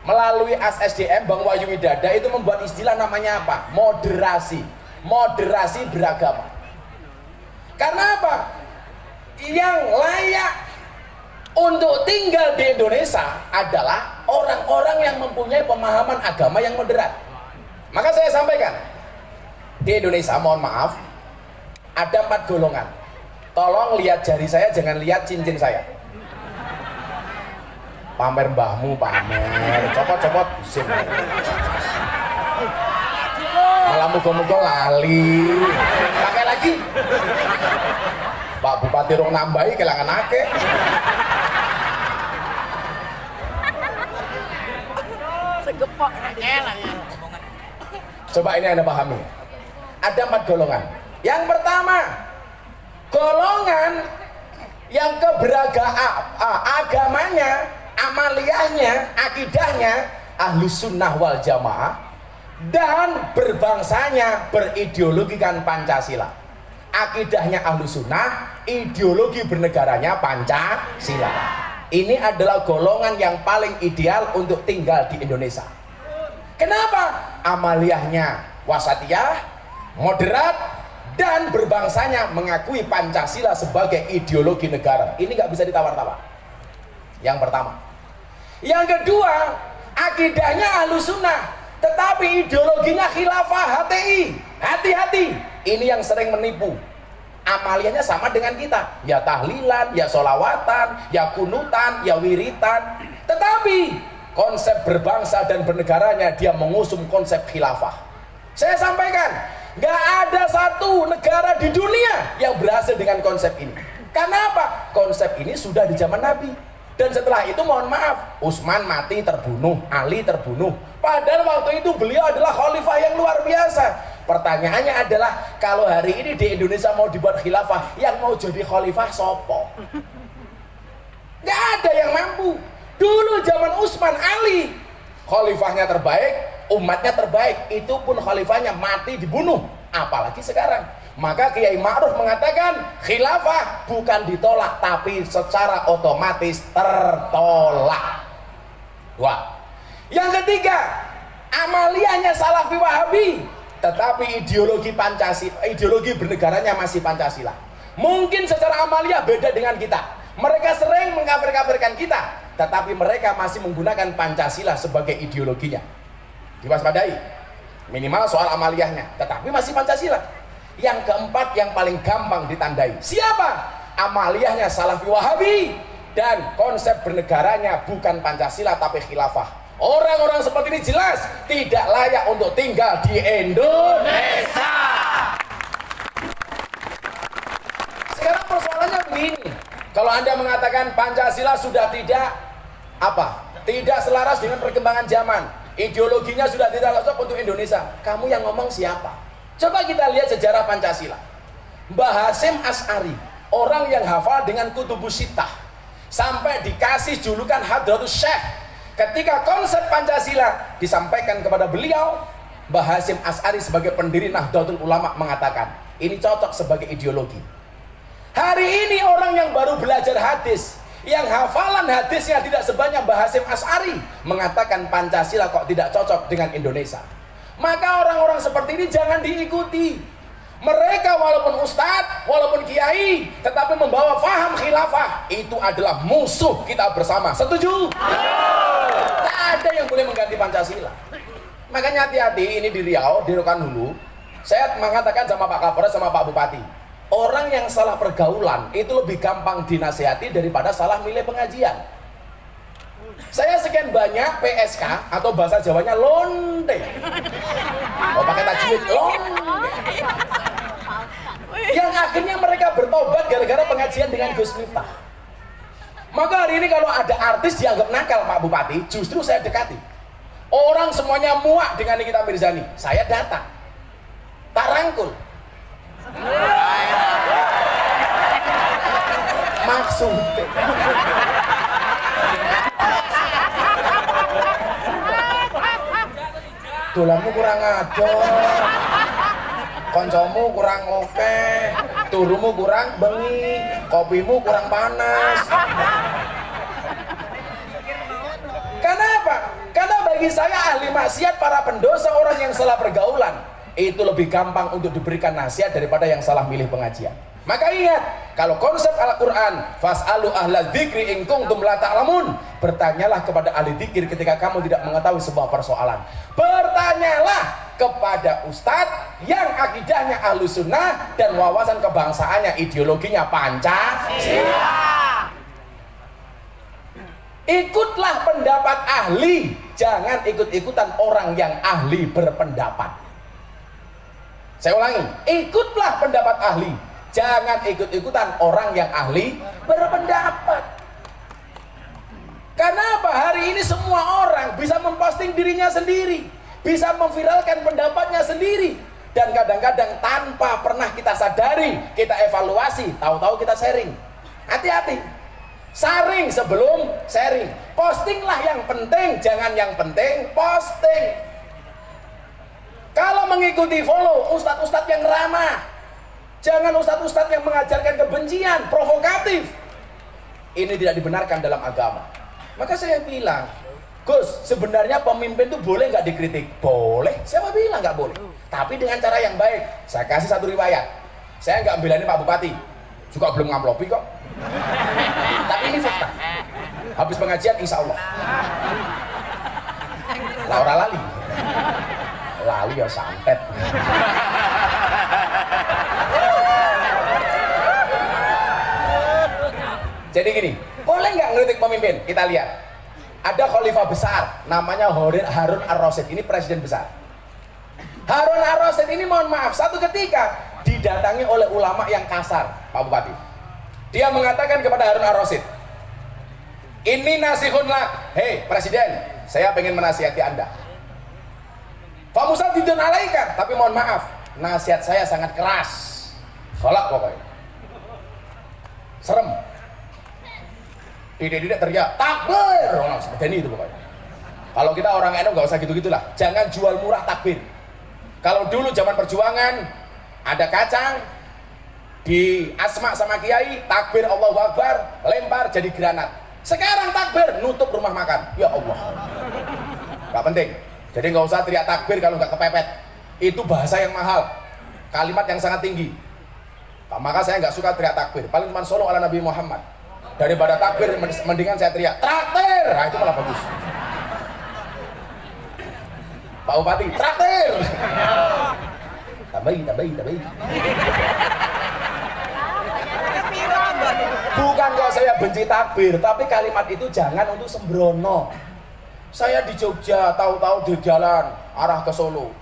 melalui ASDM Bang Wahyu Widada itu membuat istilah namanya apa? Moderasi beragama. Karena apa? Yang layak untuk tinggal di Indonesia adalah orang-orang yang mempunyai pemahaman agama yang moderat. Maka saya sampaikan, di Indonesia, mohon maaf, ada 4 golongan. Tolong lihat jari saya, jangan lihat cincin saya. Pamer mbahmu, pamer, copot-copot, sim. Malah muka-muka lali. Pakai lagi. Pak Bupati rong nambahi kelangan ake. Segepok kelang ya. Coba ini Anda pahami. Ada 4 golongan. Yang pertama, golongan yang agamanya, amaliyahnya, akidahnya Ahlus Sunnah wal Jamaah dan berbangsanya berideologikan Pancasila. Akidahnya Ahlus Sunnah, ideologi bernegaranya Pancasila. Ini adalah golongan yang paling ideal untuk tinggal di Indonesia. Kenapa? Amaliyahnya wasatiyah, moderat, dan berbangsanya mengakui Pancasila sebagai ideologi negara. Ini nggak bisa ditawar-tawar. Yang pertama. Yang kedua, akidahnya Ahlus Sunnah, tetapi ideologinya khilafah HTI. Hati-hati, ini yang sering menipu. Amaliyahnya sama dengan kita, ya tahlilan, ya solawatan, ya kunutan, ya wiritan. Tetapi konsep berbangsa dan bernegaranya dia mengusung konsep khilafah. Saya sampaikan, nggak ada satu negara di dunia yang berhasil dengan konsep ini. Karena apa? Konsep ini sudah di zaman Nabi. Dan setelah itu mohon maaf, Utsman mati terbunuh, Ali terbunuh. Padahal waktu itu beliau adalah khalifah yang luar biasa. Pertanyaannya adalah, kalau hari ini di Indonesia mau dibuat khilafah, yang mau jadi khalifah sopo? Nggak ada yang mampu. Dulu zaman Utsman, Ali, khalifahnya terbaik, umatnya terbaik, itu pun khalifahnya mati dibunuh. Apalagi sekarang. Maka Kiai Ma'ruf mengatakan khilafah bukan ditolak, tapi secara otomatis tertolak. Dua. Yang ketiga, amaliyahnya Salafi Wahabi, tetapi ideologi Pancasila, ideologi bernegaranya masih Pancasila. Mungkin secara amaliyah beda dengan kita. Mereka sering mengkafir-kafirkan kita, tetapi mereka masih menggunakan Pancasila sebagai ideologinya. Diwaspadai. Minimal soal amaliyahnya, tetapi masih Pancasila. Yang keempat yang paling gampang ditandai. Siapa? Amaliyahnya Salafi Wahabi dan konsep bernegaranya bukan Pancasila tapi khilafah. Orang-orang seperti ini jelas tidak layak untuk tinggal di Indonesia. Sekarang persoalannya begini. Kalau Anda mengatakan Pancasila sudah tidak tidak selaras dengan perkembangan zaman, ideologinya sudah tidak cocok untuk Indonesia, kamu yang ngomong siapa? Coba kita lihat sejarah Pancasila. Mbah Hasyim Asy'ari, orang yang hafal dengan Kutubus Sittah, sampai dikasih julukan Hadratus Syekh. Ketika konsep Pancasila disampaikan kepada beliau, Mbah Hasyim Asy'ari sebagai pendiri Nahdlatul Ulama mengatakan, ini cocok sebagai ideologi. Hari ini orang yang baru belajar hadis, yang hafalan hadisnya tidak sebanyak Mbah Hasyim Asy'ari, mengatakan Pancasila kok tidak cocok dengan Indonesia. Maka orang-orang seperti ini jangan diikuti. Mereka walaupun ustadz, walaupun kiai, tetapi membawa faham khilafah, itu adalah musuh kita bersama. Setuju? Tak ada yang boleh mengganti Pancasila. Makanya hati-hati, ini di Riau, di Rokan Hulu, saya mengatakan sama Pak Kapolres, sama Pak Bupati, orang yang salah pergaulan itu lebih gampang dinasihati daripada salah milih pengajian. Saya sekian banyak PSK atau bahasa Jawanya lonte. Oh pakai tajwid lonte. Yang akhirnya mereka bertobat gara-gara pengajian dengan Gus Miftah. Maka hari ini kalau ada artis dianggap nakal Pak Bupati, justru saya dekati. Orang semuanya muak dengan Nikita Mirzani, saya datang, tak rangkul. Maksudnya dolanmu kurang adoh, koncomu kurang oke, turumu kurang bengi, kopimu kurang panas. Kenapa? Karena bagi saya ahli maksiat, para pendosa, orang yang salah pergaulan itu lebih gampang untuk diberikan nasihat daripada yang salah milih pengajian. Maka ingat, kalau konsep Al-Quran fas'alu ahla dzikri in kuntum la ta'lamun, bertanyalah kepada ahli dzikir ketika kamu tidak mengetahui sebuah persoalan. Bertanyalah kepada ustadz yang akidahnya ahlu sunnah dan wawasan kebangsaannya, ideologinya Pancasila. Ikutlah pendapat ahli, jangan ikut-ikutan orang yang ahli berpendapat. Saya ulangi, ikutlah pendapat ahli, jangan ikut-ikutan orang yang ahli berpendapat. Karena apa? Hari ini semua orang bisa memposting dirinya sendiri, bisa memviralkan pendapatnya sendiri, dan kadang-kadang tanpa pernah kita sadari, kita evaluasi, tahu-tahu kita sharing. Hati-hati, saring sebelum sharing. Postinglah yang penting, jangan yang penting posting. Kalau mengikuti follow ustadz-ustadz yang ramah, jangan ustadz-ustadz yang mengajarkan kebencian, provokatif. Ini tidak dibenarkan dalam agama. Maka saya bilang, Gus, sebenarnya pemimpin itu boleh nggak dikritik? Boleh. Siapa bilang nggak boleh? Tapi dengan cara yang baik. Saya kasih satu riwayat. Saya nggak belain Pak Bupati, juga belum ngamplopi kok. Tapi ini fakta. Habis pengajian insya Allah. Lah ora lali. Lali ya santet. Jadi gini, boleh nggak ngeritik pemimpin? Kita lihat. Ada khalifah besar, namanya Harun Ar-Rasyid. Ini presiden besar. Harun Ar-Rasyid ini mohon maaf, satu ketika didatangi oleh ulama yang kasar, Pak Bupati. Dia mengatakan kepada Harun Ar-Rasyid, ini nasihun lak, hei presiden, saya pengen menasihati anda. Famusa didun alaika, tapi mohon maaf, nasihat saya sangat keras, kolak pokoknya, serem. Tidak teriak takbir, orang seperti itu pokoknya. Kalau kita orang NU nggak usah gitu-gitulah, jangan jual murah takbir. Kalau dulu zaman perjuangan ada kacang di asma sama kiai, takbir Allahu Akbar, lempar jadi granat. Sekarang takbir nutup rumah makan, ya Allah. Gak penting, jadi nggak usah teriak takbir kalau nggak kepepet. Itu bahasa yang mahal, kalimat yang sangat tinggi. Maka saya nggak suka teriak takbir, paling cuma solo ala Nabi Muhammad. Daripada takbir mendingan saya teriak traktir, nah itu malah bagus. Pak Bupati, traktir. Tambahi. Bukan kok saya benci takbir, tapi kalimat itu jangan untuk sembrono. Saya di Jogja, tahu-tahu di jalan arah ke Solo,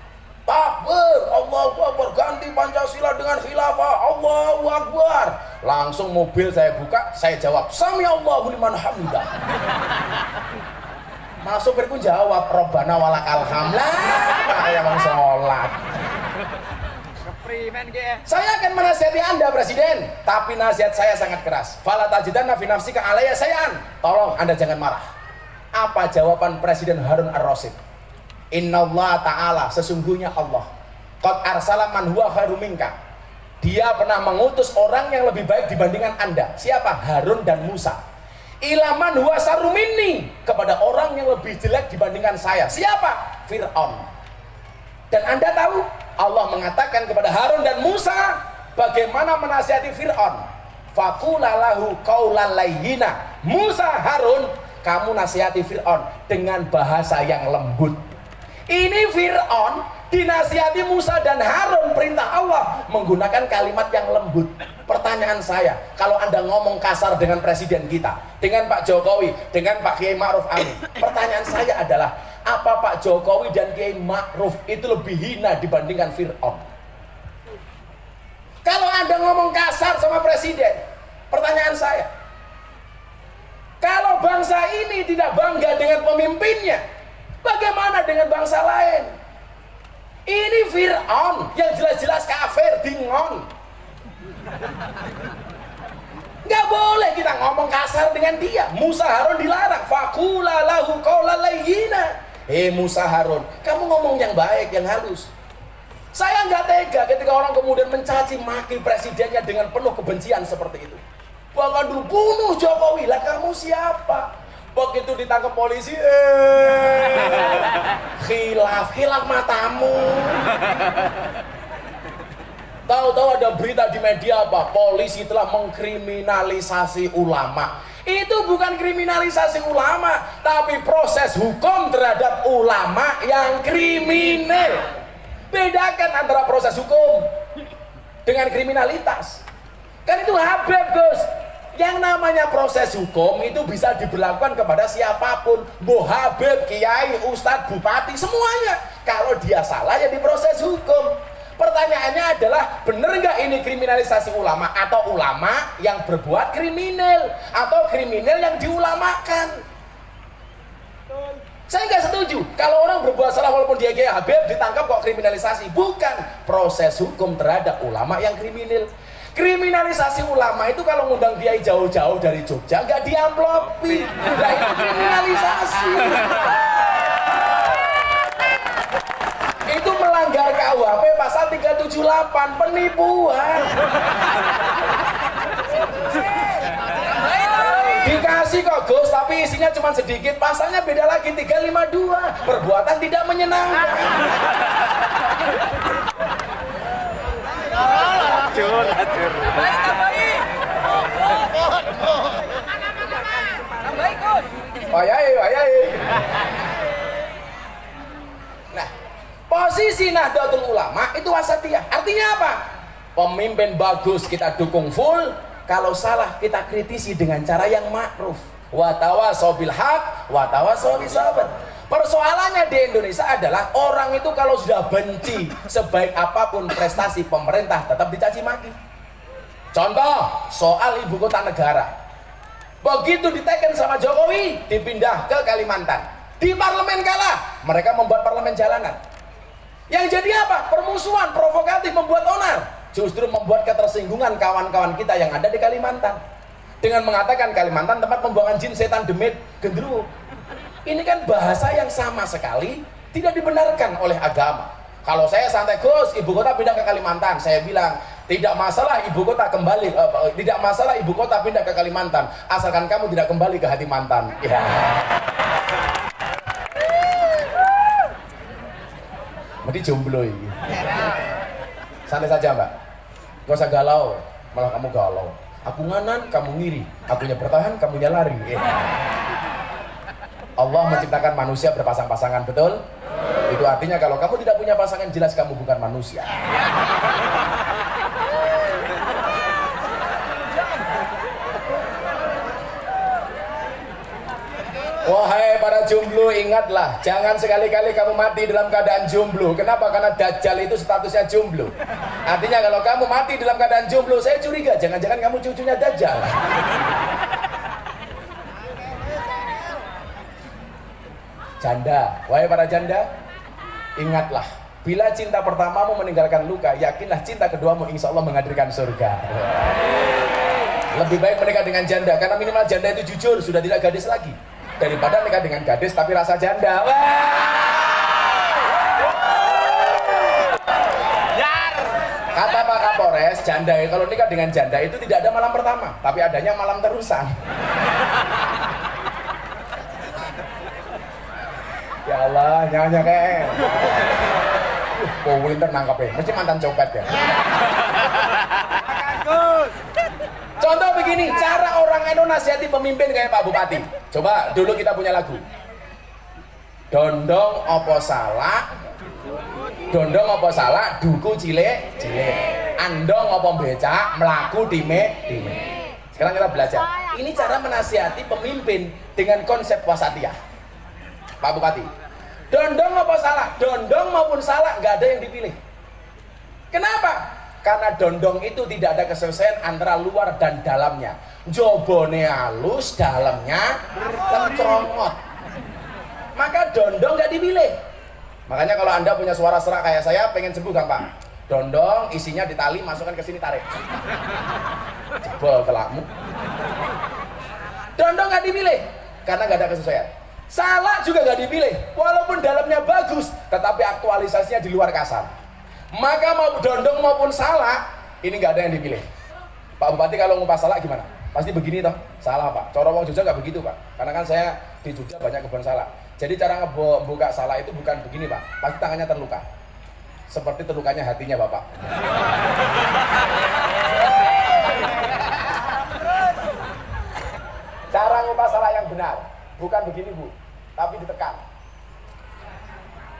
takbir, Allahu Akbar, ganti Pancasila dengan khilafah, Allahu Akbar. Langsung mobil saya buka, saya jawab, Sami Allahu liman hamidah. Masuk supirku jawab, Robbana walakal hamd. Kayak mau sholat. Saya akan menasihati anda presiden, tapi nasihat saya sangat keras. Fala tajidanna fi nafsika alayya sayan. Tolong anda jangan marah. Apa jawaban Presiden Harun Ar-Rasyid? Inna Allah Ta'ala, sesungguhnya Allah qad arsala man huwa khairu minka. Dia pernah mengutus orang yang lebih baik dibandingkan anda. Siapa? Harun dan Musa. Ilaman huwa sarru minni, kepada orang yang lebih jelek dibandingkan saya. Siapa? Fir'aun. Dan anda tahu Allah mengatakan kepada Harun dan Musa bagaimana menasihati Fir'aun. Faqula lahu qaulan layyina. Musa, Harun, kamu nasihati Fir'aun dengan bahasa yang lembut. Ini Fir'aun dinasihati Musa dan Harun, perintah Allah menggunakan kalimat yang lembut. Pertanyaan saya, kalau Anda ngomong kasar dengan presiden kita, dengan Pak Jokowi, dengan Pak Kiai Ma'ruf Amin, pertanyaan saya adalah, apa Pak Jokowi dan Kiai Ma'ruf itu lebih hina dibandingkan Fir'aun? Kalau Anda ngomong kasar sama presiden, pertanyaan saya, kalau bangsa ini tidak bangga dengan pemimpinnya, bagaimana dengan bangsa lain? Ini Fir'aun yang jelas-jelas kafir, dingon. Nggak boleh kita ngomong kasar dengan dia. Musa Harun dilarang. Faqula lahu qawlan layyina. Musa Harun, kamu ngomong yang baik, yang halus. Saya nggak tega ketika orang kemudian mencaci maki presidennya dengan penuh kebencian seperti itu. Bahkan dulu bunuh Jokowi, lah kamu siapa? Begitu ditangkap polisi, khilaf matamu. Tahu-tahu ada berita di media apa? Polisi telah mengkriminalisasi ulama. Itu bukan kriminalisasi ulama, tapi proses hukum terhadap ulama yang kriminal. Bedakan antara proses hukum dengan kriminalitas. Kan itu Habib, Gus. Yang namanya proses hukum itu bisa diberlakukan kepada siapapun, Mbah Habib, Kiai, Ustadz, Bupati, semuanya. Kalau dia salah ya diproses hukum. Pertanyaannya adalah, benar nggak ini kriminalisasi ulama, atau ulama yang berbuat kriminal, atau kriminal yang diulamakan? Saya nggak setuju kalau orang berbuat salah walaupun dia Kiai Habib ditangkap kok kriminalisasi. Bukan, proses hukum terhadap ulama yang kriminal. Kriminalisasi ulama itu kalau ngundang kiai jauh-jauh dari Jogja nggak diamplopi. Nah itu kriminalisasi. Itu melanggar KUHP pasal 378, penipuan. Dikasih kok Gus, tapi isinya cuma sedikit. Pasalnya beda lagi, 352, perbuatan tidak menyenangkan. Nah, posisi Nahdlatul Ulama itu wasatiyah. Artinya apa? Pemimpin bagus kita dukung full, kalau salah kita kritisi dengan cara yang ma'ruf. Wa tawasau bil haq, wa tawasau bis sabr. Persoalannya di Indonesia adalah orang itu kalau sudah benci, sebaik apapun prestasi pemerintah tetap dicaci maki. Contoh, soal ibu kota negara. Begitu diteken sama Jokowi, dipindah ke Kalimantan. Di parlemen kalah, mereka membuat parlemen jalanan. Yang jadi apa? Permusuhan, provokatif, membuat onar. Justru membuat ketersinggungan kawan-kawan kita yang ada di Kalimantan. Dengan mengatakan Kalimantan tempat pembuangan jin, setan, demit, gendruwo. Ini kan bahasa yang sama sekali tidak dibenarkan oleh agama. Kalau saya santai, Gus, ibu kota pindah ke Kalimantan, saya bilang tidak masalah ibu kota kembali, tidak masalah ibu kota pindah ke Kalimantan, asalkan kamu tidak kembali ke hati mantan. Ya. Berarti jomblo ini. Santai saja Mbak, gak usah galau, malah kamu galau. Aku nganan, kamu ngiri. Akunya bertahan, kamunya lari. Ya. Allah menciptakan manusia berpasang-pasangan, betul? Itu artinya kalau kamu tidak punya pasangan, jelas kamu bukan manusia. Wahai para jomblo, ingatlah, jangan sekali-kali kamu mati dalam keadaan jomblo. Kenapa? Karena Dajjal itu statusnya jomblo. Artinya kalau kamu mati dalam keadaan jomblo, saya curiga, jangan-jangan kamu cucunya Dajjal. Janda, wahai para janda, ingatlah, bila cinta pertamamu meninggalkan luka, yakinlah cinta keduamu insya Allah menghadirkan surga. Lebih baik menikah dengan janda, karena minimal janda itu jujur, sudah tidak gadis lagi, daripada nikah dengan gadis tapi rasa janda. Kata Pak Kapolres, janda kalau nikah dengan janda itu tidak ada malam pertama, tapi adanya malam terusan. Ya Allah, jangan kayak. Winter nangkap ya, mesti mantan copet ya. Contoh begini, cara orang Eno nasihati pemimpin kayak Pak Bupati. Coba dulu kita punya lagu. Dondong opo salah, Dondong apa salah, duku cilik. Andong apa becak, melaku time. Sekarang kita belajar. Ini cara menasihati pemimpin dengan konsep wasatiyah. Pak Bupati, dondong apa salah? Dondong maupun salah nggak ada yang dipilih. Kenapa? Karena dondong itu tidak ada kesesuaian antara luar dan dalamnya. Jobone halus, dalamnya terceromot. Maka dondong nggak dipilih. Makanya kalau Anda punya suara serak kayak saya, pengen sembuh gampang. Dondong isinya ditali, masukkan ke sini, tarik. Jebol telakmu. Dondong nggak dipilih karena nggak ada kesesuaian. Salah juga nggak dipilih, walaupun dalamnya bagus, tetapi aktualisasinya di luar kasar. Maka mau dondong maupun salah, ini nggak ada yang dipilih. Pak Bupati kalau ngupas salah gimana? Pasti begini toh, salah Pak. Cara wong Jogja nggak begitu Pak, karena kan saya di Jogja banyak kebun salah. Jadi cara ngebuka salah itu bukan begini Pak, pasti tangannya terluka. Seperti terlukanya hatinya Bapak. Cara ngupas salah yang benar, bukan begini Bu, tapi ditekan.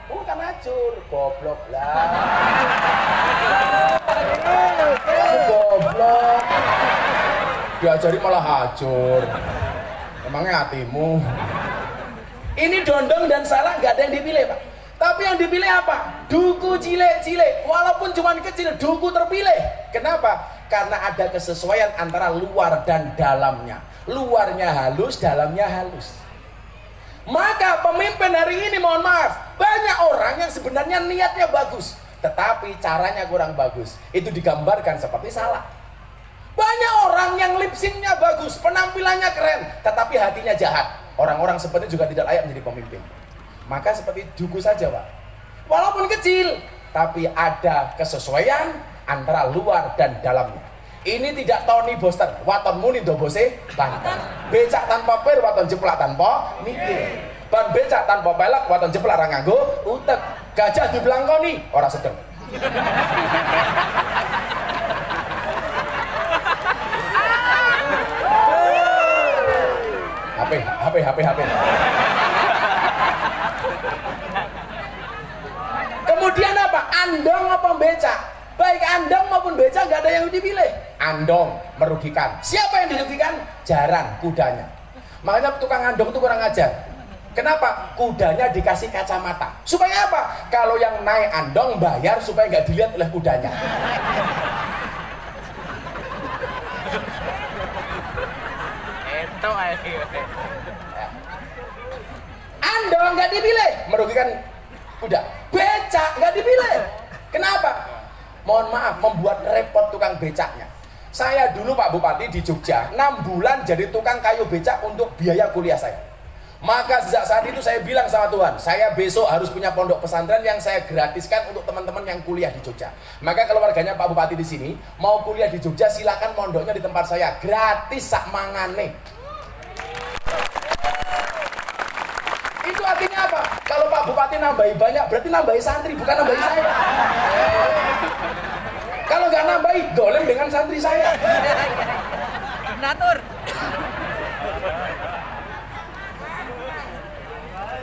Bukan acur, goblok lah. Kamu goblok. Diajari malah hacur. Emangnya hatimu? Ini dondong dan salah nggak ada yang dipilih Pak. Tapi yang dipilih apa? Duku cilik. Walaupun cuma kecil, duku terpilih. Kenapa? Karena ada kesesuaian antara luar dan dalamnya. Luarnya halus, dalamnya halus. Maka pemimpin hari ini, mohon maaf, banyak orang yang sebenarnya niatnya bagus, tetapi caranya kurang bagus. Itu digambarkan seperti salah. Banyak orang yang lip sync-nya bagus, penampilannya keren, tetapi hatinya jahat. Orang-orang seperti juga tidak layak menjadi pemimpin. Maka seperti duku saja Pak. Walaupun kecil, tapi ada kesesuaian antara luar dan dalamnya. Ini tidak Tony Boster, waton muni dobose banter. Becak tanpa pir, waton jeplak tanpa mikir. Ban becak tanpa pelek, waton jeplak ra nganggo utek. Gajah diblangkoni, ora sedeng. HP. Kemudian apa? Andong apa becak? Baik andong maupun becak gak ada yang dipilih. Andong merugikan. Siapa yang dirugikan? Jaran, kudanya. Makanya tukang andong itu kurang ajar. Kenapa? Kudanya dikasih kacamata. Supaya apa? Kalau yang naik andong bayar supaya nggak dilihat oleh kudanya. Andong nggak dipilih, merugikan kuda. Becak nggak dipilih. Kenapa? Mohon maaf, membuat repot tukang becaknya. Saya dulu Pak Bupati di Jogja 6 bulan jadi tukang kayu becak untuk biaya kuliah saya. Maka sejak saat itu saya bilang sama Tuhan, saya besok harus punya pondok pesantren yang saya gratiskan untuk teman-teman yang kuliah di Jogja. Maka keluarganya Pak Bupati di sini mau kuliah di Jogja, silakan mondoknya di tempat saya, gratis sak mangane. Itu artinya apa? Kalau Pak Bupati nambahi banyak, berarti nambahi santri, bukan nambahi saya. Kalau nggak nambahi, dolem dengan santri saya. Natur.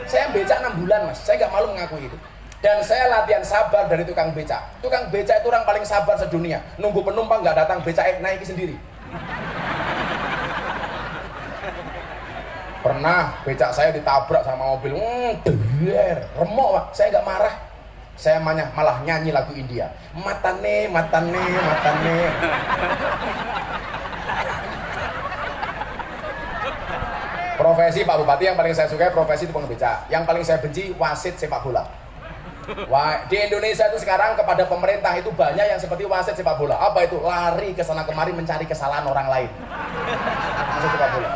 Saya becak 6 bulan Mas, saya nggak malu mengakui itu. Dan saya latihan sabar dari tukang becak. Tukang becak itu orang paling sabar sedunia. Nunggu penumpang nggak datang, becak naiki sendiri. Pernah becak saya ditabrak sama mobil, remuk Pak. Saya nggak marah. Saya malah nyanyi lagu India. Matane. Profesi Pak Bupati yang paling saya sukai profesi tukang becak. Yang paling saya benci wasit sepak bola. Wah, di Indonesia itu sekarang kepada pemerintah itu banyak yang seperti wasit sepak bola. Apa itu? Lari ke sana kemari mencari kesalahan orang lain. Wasit sepak bola.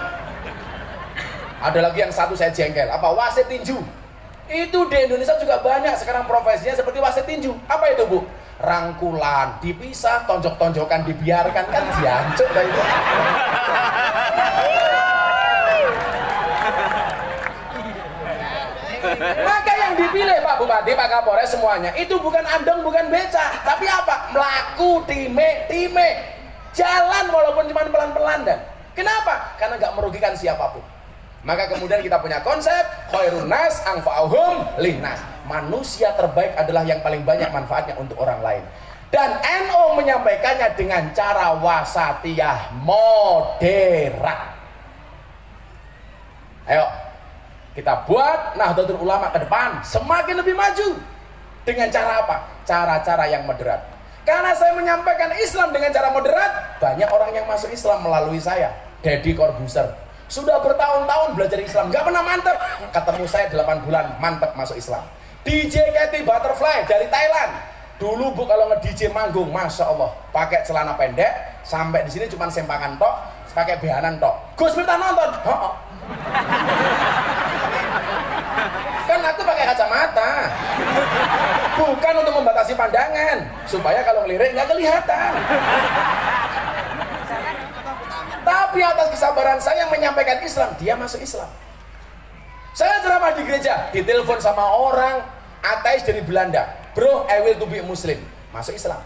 Ada lagi yang satu saya jengkel, apa? Wasit tinju. Itu di Indonesia juga banyak sekarang profesinya seperti wasit tinju. Apa itu Bu? Rangkulan, dipisah, tonjok-tonjokan, dibiarkan, kan jancuk dah itu. Maka yang dipilih Pak Bupati, Pak Kapolres semuanya itu bukan andong, bukan becak, tapi apa? Melaku, time, jalan walaupun cuma pelan-pelan. Dan kenapa? Karena nggak merugikan siapapun. Maka kemudian kita punya konsep khairun nas anfa'uhum linnas. manusia terbaik adalah yang paling banyak manfaatnya untuk orang lain. Dan NU menyampaikannya dengan cara wasatiyah, moderat. Ayo kita buat Nahdlatul Ulama ke depan semakin lebih maju. Dengan cara apa? Cara-cara yang moderat. Karena saya menyampaikan Islam dengan cara moderat, banyak orang yang masuk Islam melalui saya. Deddy Corbuzier sudah bertahun-tahun belajar Islam, gak pernah mantep. Ketemu saya 8 bulan, mantep masuk Islam. DJ Katy Butterfly dari Thailand. Dulu Bu kalau nge-DJ manggung, Masya Allah, pakai celana pendek, sampai di sini cuma sempangan tok, pakai behanan tok. Gus Miftah nonton? Oh. Kan aku pakai kacamata, bukan untuk membatasi pandangan, supaya kalau ngelirik nggak kelihatan. Tapi atas kesabaran saya menyampaikan Islam, dia masuk Islam. Saya ceramah di gereja, ditelepon sama orang ateis dari Belanda. Bro, I will to be Muslim. Masuk Islam.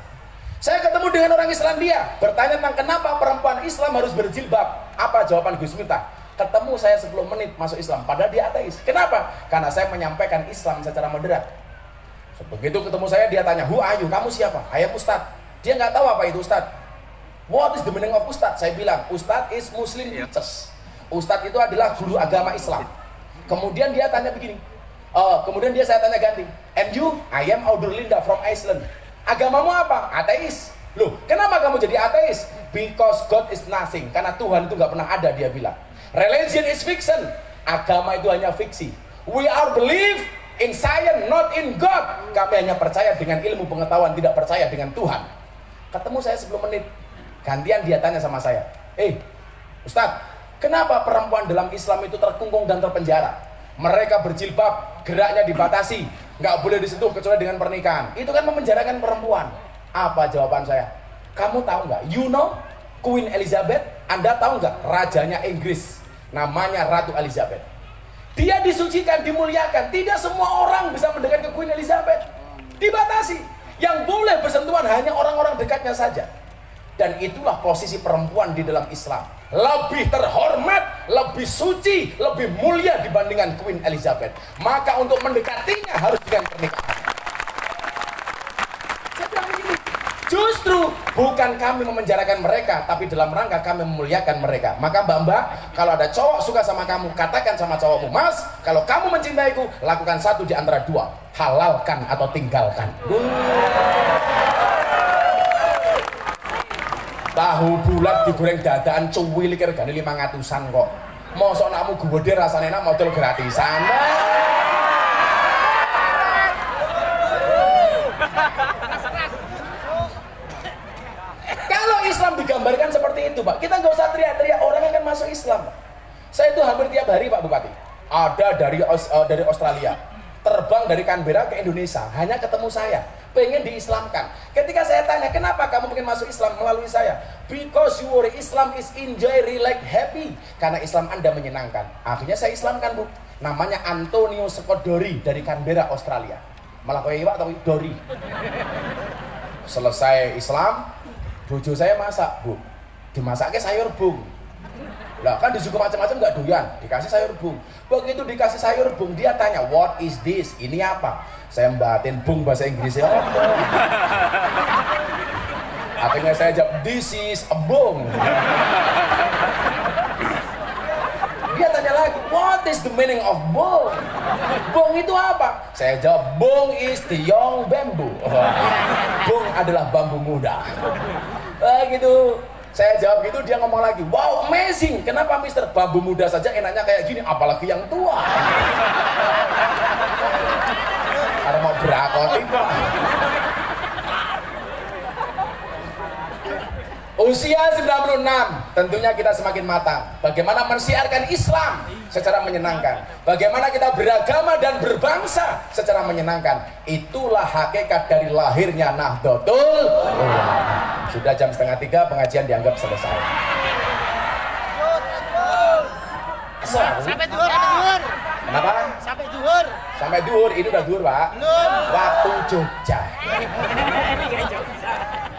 Saya ketemu dengan orang Islandia, bertanya tentang kenapa perempuan Islam harus berjilbab. Apa jawaban Gus Miftah? Ketemu saya 10 menit masuk Islam, padahal dia ateis. Kenapa? Karena saya menyampaikan Islam secara moderat. Begitu ketemu saya, dia tanya, who are you? Kamu siapa? I am Ustadz. Dia nggak tahu apa itu Ustadz. What is the meaning of Ustadz? Saya bilang, Ustadz is Muslim teachers. Ustadz itu adalah guru agama Islam. Kemudian dia tanya begini, kemudian saya tanya ganti, and you? I am Audurlinda from Iceland. Agamamu apa? Ateis. Loh, kenapa kamu jadi ateis? Because God is nothing. Karena Tuhan itu nggak pernah ada, dia bilang. Religion is fiction. Agama itu hanya fiksi. We are believe in science, not in God. Kami hanya percaya dengan ilmu pengetahuan, tidak percaya dengan Tuhan. Ketemu saya 10 menit. Gantian dia tanya sama saya, Ustadz, kenapa perempuan dalam Islam itu terkungkung dan terpenjara? Mereka berjilbab, geraknya dibatasi, nggak boleh disentuh kecuali dengan pernikahan. Itu kan memenjarakan perempuan. Apa jawaban saya? Kamu tahu nggak? You know Queen Elizabeth? Anda tahu nggak? Rajanya Inggris, namanya Ratu Elizabeth. Dia disucikan, dimuliakan. Tidak semua orang bisa mendekat ke Queen Elizabeth. Dibatasi. Yang boleh bersentuhan hanya orang-orang dekatnya saja. Dan itulah posisi perempuan di dalam Islam. Lebih terhormat, lebih suci, lebih mulia dibandingkan Queen Elizabeth. Maka untuk mendekatinya harus dengan pernikahan. Saya bilang begini, justru bukan kami memenjarakan mereka, tapi dalam rangka kami memuliakan mereka. Maka mbak-mbak, kalau ada cowok suka sama kamu, katakan sama cowokmu, Mas, kalau kamu mencintaiku, lakukan satu di antara dua. Halalkan atau tinggalkan. Tahu bulat digoreng dadaan cuwil iki regane 500-an kok. Mosok nakmu gede rasane enak model gratisan. Kalau Islam digambarkan seperti itu, Pak, kita nggak usah teriak-teriak, orang akan masuk Islam, Pak. Saya itu hampir tiap hari, Pak Bupati, ada dari Australia, terbang dari Canberra ke Indonesia, hanya ketemu saya, pengen diislamkan. Ketika saya tanya, kenapa kamu pengen masuk Islam melalui saya? Because your Islam is enjoy, relax, happy. Karena Islam Anda menyenangkan. Akhirnya saya Islamkan, Bu. Namanya Antonio Scott Dory dari Canberra, Australia. Malah kayak Iwak atau Dory. Selesai Islam, bojo saya masak, Bu. Dimasaknya sayur bung. Lah kan disuguh macam-macam nggak doyan, dikasih sayur bung. Begitu dikasih sayur bung, dia tanya, what is this? Ini apa? Saya mbatin bung bahasa Inggrisnya apa? Akhirnya saya jawab, this is a bung. Dia tanya lagi, what is the meaning of bung? Bung itu apa? Saya jawab, bung is the young bamboo. Bung adalah bambu muda. Gitu. Saya jawab gitu, dia ngomong lagi, wow amazing, kenapa mister? Bambu muda saja enaknya kayak gini, apalagi yang tua. Ada mau berakoti, Pak. Usia 96, tentunya kita semakin matang. Bagaimana mensiarkan Islam secara menyenangkan. Bagaimana kita beragama dan berbangsa secara menyenangkan. Itulah hakikat dari lahirnya Nahdlatul Ulama. Sudah jam 2:30, pengajian dianggap selesai. Sampai duhur. Kenapa? Sampai duhur. Sampai duhur, ini udah duhur, Pak. Waktu Jogja.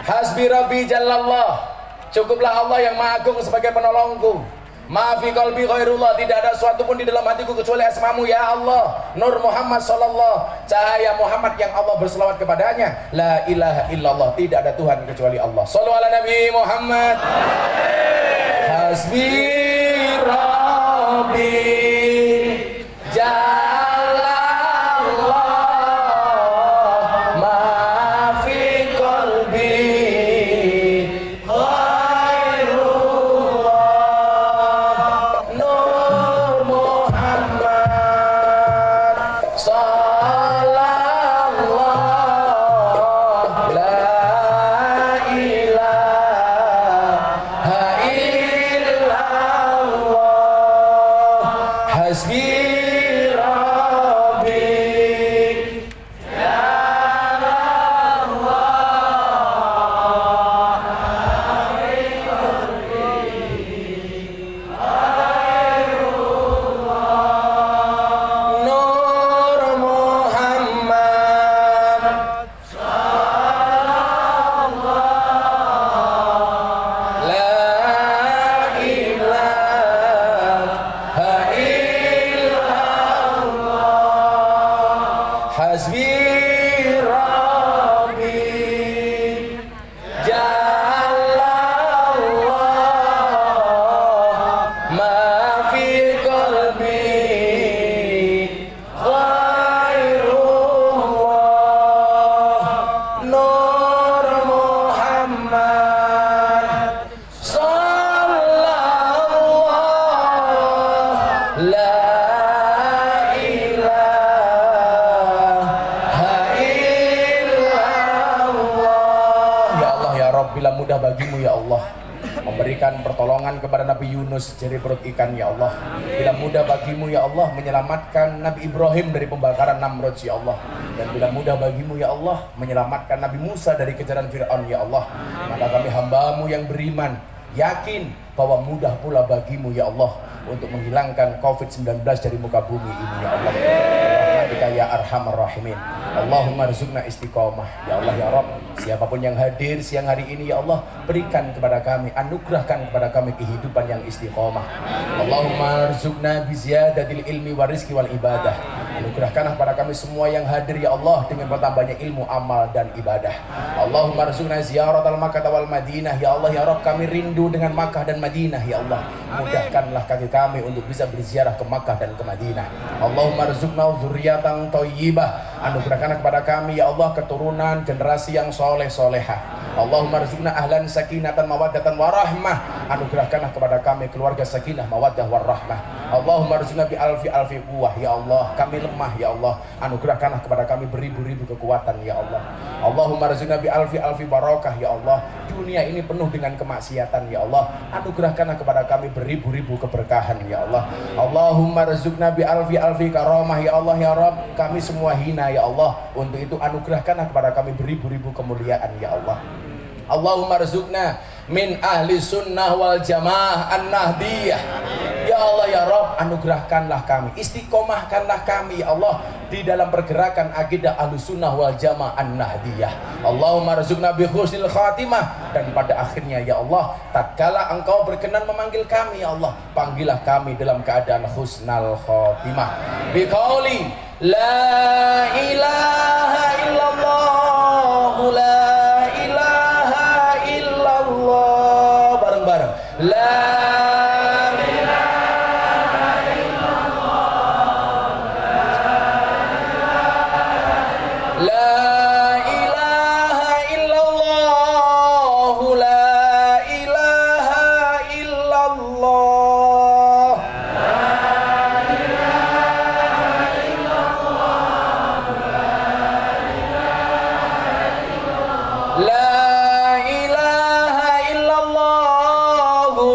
Hasbi Rabbi Jallallah. Cukuplah Allah yang Maha Agung sebagai penolongku. Ma fi qalbi ghairullah, tidak ada suatu pun di dalam hatiku kecuali asmamu ya Allah. Nur Muhammad sallallahu, cahaya Muhammad yang Allah berselawat kepadanya. La ilaha illallah, tidak ada Tuhan kecuali Allah. Shallu ala Nabi Muhammad. Hasbi Rabbi Jalallah ma fi qalbi bagimu ya Allah, memberikan pertolongan kepada Nabi Yunus dari perut ikan ya Allah. Bila mudah bagimu ya Allah menyelamatkan Nabi Ibrahim dari pembakaran Namrud ya Allah. Dan bila mudah bagimu ya Allah menyelamatkan Nabi Musa dari kejaran Fir'aun ya Allah, maka kami hambamu yang beriman yakin bahwa mudah pula bagimu ya Allah untuk menghilangkan COVID-19 dari muka bumi ini ya Allah. Rahmatika ya arhamar rahimin. Allahumma rizukna istiqomah ya Allah ya Rabb. Siapapun yang hadir siang hari ini ya Allah, berikan kepada kami, anugerahkan kepada kami kehidupan yang istiqomah. Allahumma rizukna biziyadatil ilmi wa rizki wal ibadah. Anugerahkanlah kepada kami semua yang hadir ya Allah dengan bertambahnya ilmu, amal dan ibadah. Allahumma rizukna ziyaratal Makkah wal Madinah ya Allah ya Rabb. Kami rindu dengan Makkah dan Madinah ya Allah. Mudahkanlah kaki kami untuk bisa berziarah ke Makkah dan ke Madinah. Allahumma rizukna dzurriyyatan thayyibah. Anugerahkanlah kepada kami ya Allah keturunan generasi yang soleh solehah. Allahumma rizukna ahlan sakinatan mawaddatan warahmah. Anugerahkanlah kepada kami keluarga sakinah mawaddah warahmah. Allahumma rizukna bi alfi quwwah ya Allah. Kami lemah ya Allah. Anugerahkanlah kepada kami beribu-ribu kekuatan ya Allah. Allahumma rizukna bi alfi barakah ya Allah. Dunia ini penuh dengan kemaksiatan ya Allah. Anugerahkanlah kepada kami beribu-ribu keberkahan ya Allah. Allahumma rizukna bi alfi karamah ya Allah ya Rabb. Kami semua hina ya Allah. Untuk itu anugerahkanlah kepada kami beribu-ribu kemuliaan ya Allah. Allahumma rizukna min ahli sunnah wal jamaah an-nahdiyah ya Allah ya Rabb. Anugerahkanlah kami, istiqomahkanlah kami ya Allah di dalam pergerakan akidah ahli sunnah wal jamaah an-nahdiyah. Allahumma rizukna bi husnil khatimah. Dan pada akhirnya ya Allah, tatkala engkau berkenan memanggil kami ya Allah, panggillah kami dalam keadaan husnal khatimah bi qauli la ilaha illallah, la ilaha illallah, bareng-bareng la ilaha illallah, la ilaha illallah, la ilaha illallah.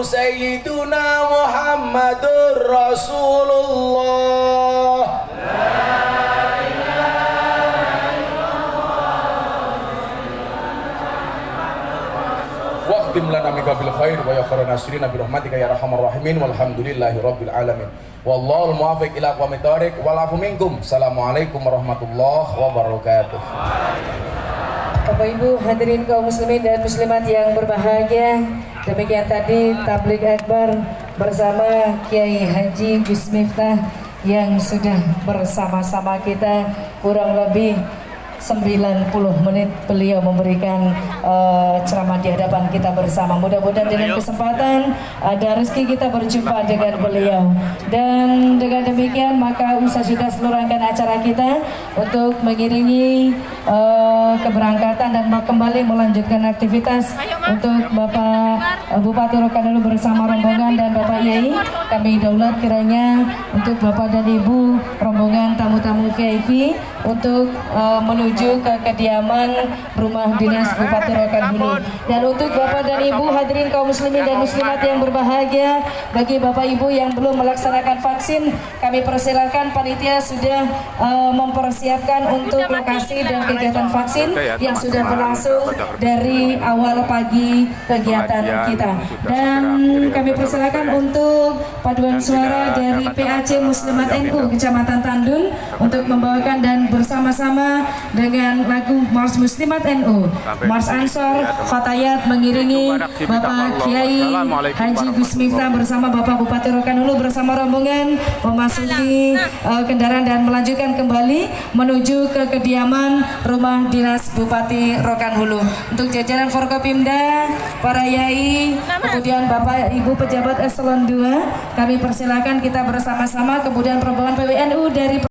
Sayyiduna Muhammadur Rasulullah. Waqtim lana min bil khair wa ya khairan nasrina bi rahmatika ya arhamar rahimin walhamdulillahi rabbil alamin. Wallahul muwaffiq ila aqwamit thoriq wal afu minkum. Assalamualaikum warahmatullahi wabarakatuh. Bapak Ibu hadirin kaum muslimin dan muslimat yang berbahagia, demikian tadi tabligh akbar bersama Kiai Haji Gus Miftah yang sudah bersama-sama kita kurang lebih 90 menit beliau memberikan ceramah di hadapan kita bersama. Mudah-mudahan dengan kesempatan ada rezeki kita berjumpa dengan beliau. Dan dengan demikian maka usai sudah seluruh rangkaian acara kita untuk mengiringi keberangkatan dan kembali melanjutkan aktivitas untuk Bapak Bupati Rokan Hulu bersama rombongan dan Bapak Yai, kami daulat kiranya untuk Bapak dan Ibu rombongan tamu-tamu VIP untuk menuju ke kediaman rumah dinas Bupati Rokan Hulu. Dan untuk Bapak dan Ibu hadirin kaum muslimin dan muslimat yang berbahagia, bagi Bapak Ibu yang belum melaksanakan vaksin, kami persilakan panitia sudah mempersiapkan untuk lokasi dan kegiatan vaksin yang sudah berlangsung dari awal pagi kegiatan kita. Dan kami persilakan untuk paduan suara dari PAC Muslimat NU Kecamatan Tandun untuk membawakan dan bersama-sama dengan lagu Mars Muslimat NU, Mars Ansor Fatayat mengiringi Bapak Kiai Haji Gus Miftah bersama Bapak Bupati Rokan Hulu bersama rombongan memasuki kendaraan dan melanjutkan kembali menuju ke kediaman rumah dinas Bupati Rokan Hulu. Untuk jajaran Forkopimda, para yai, kemudian Bapak Ibu pejabat eselon 2, kami persilakan kita bersama-sama, kemudian rombongan PWNU dari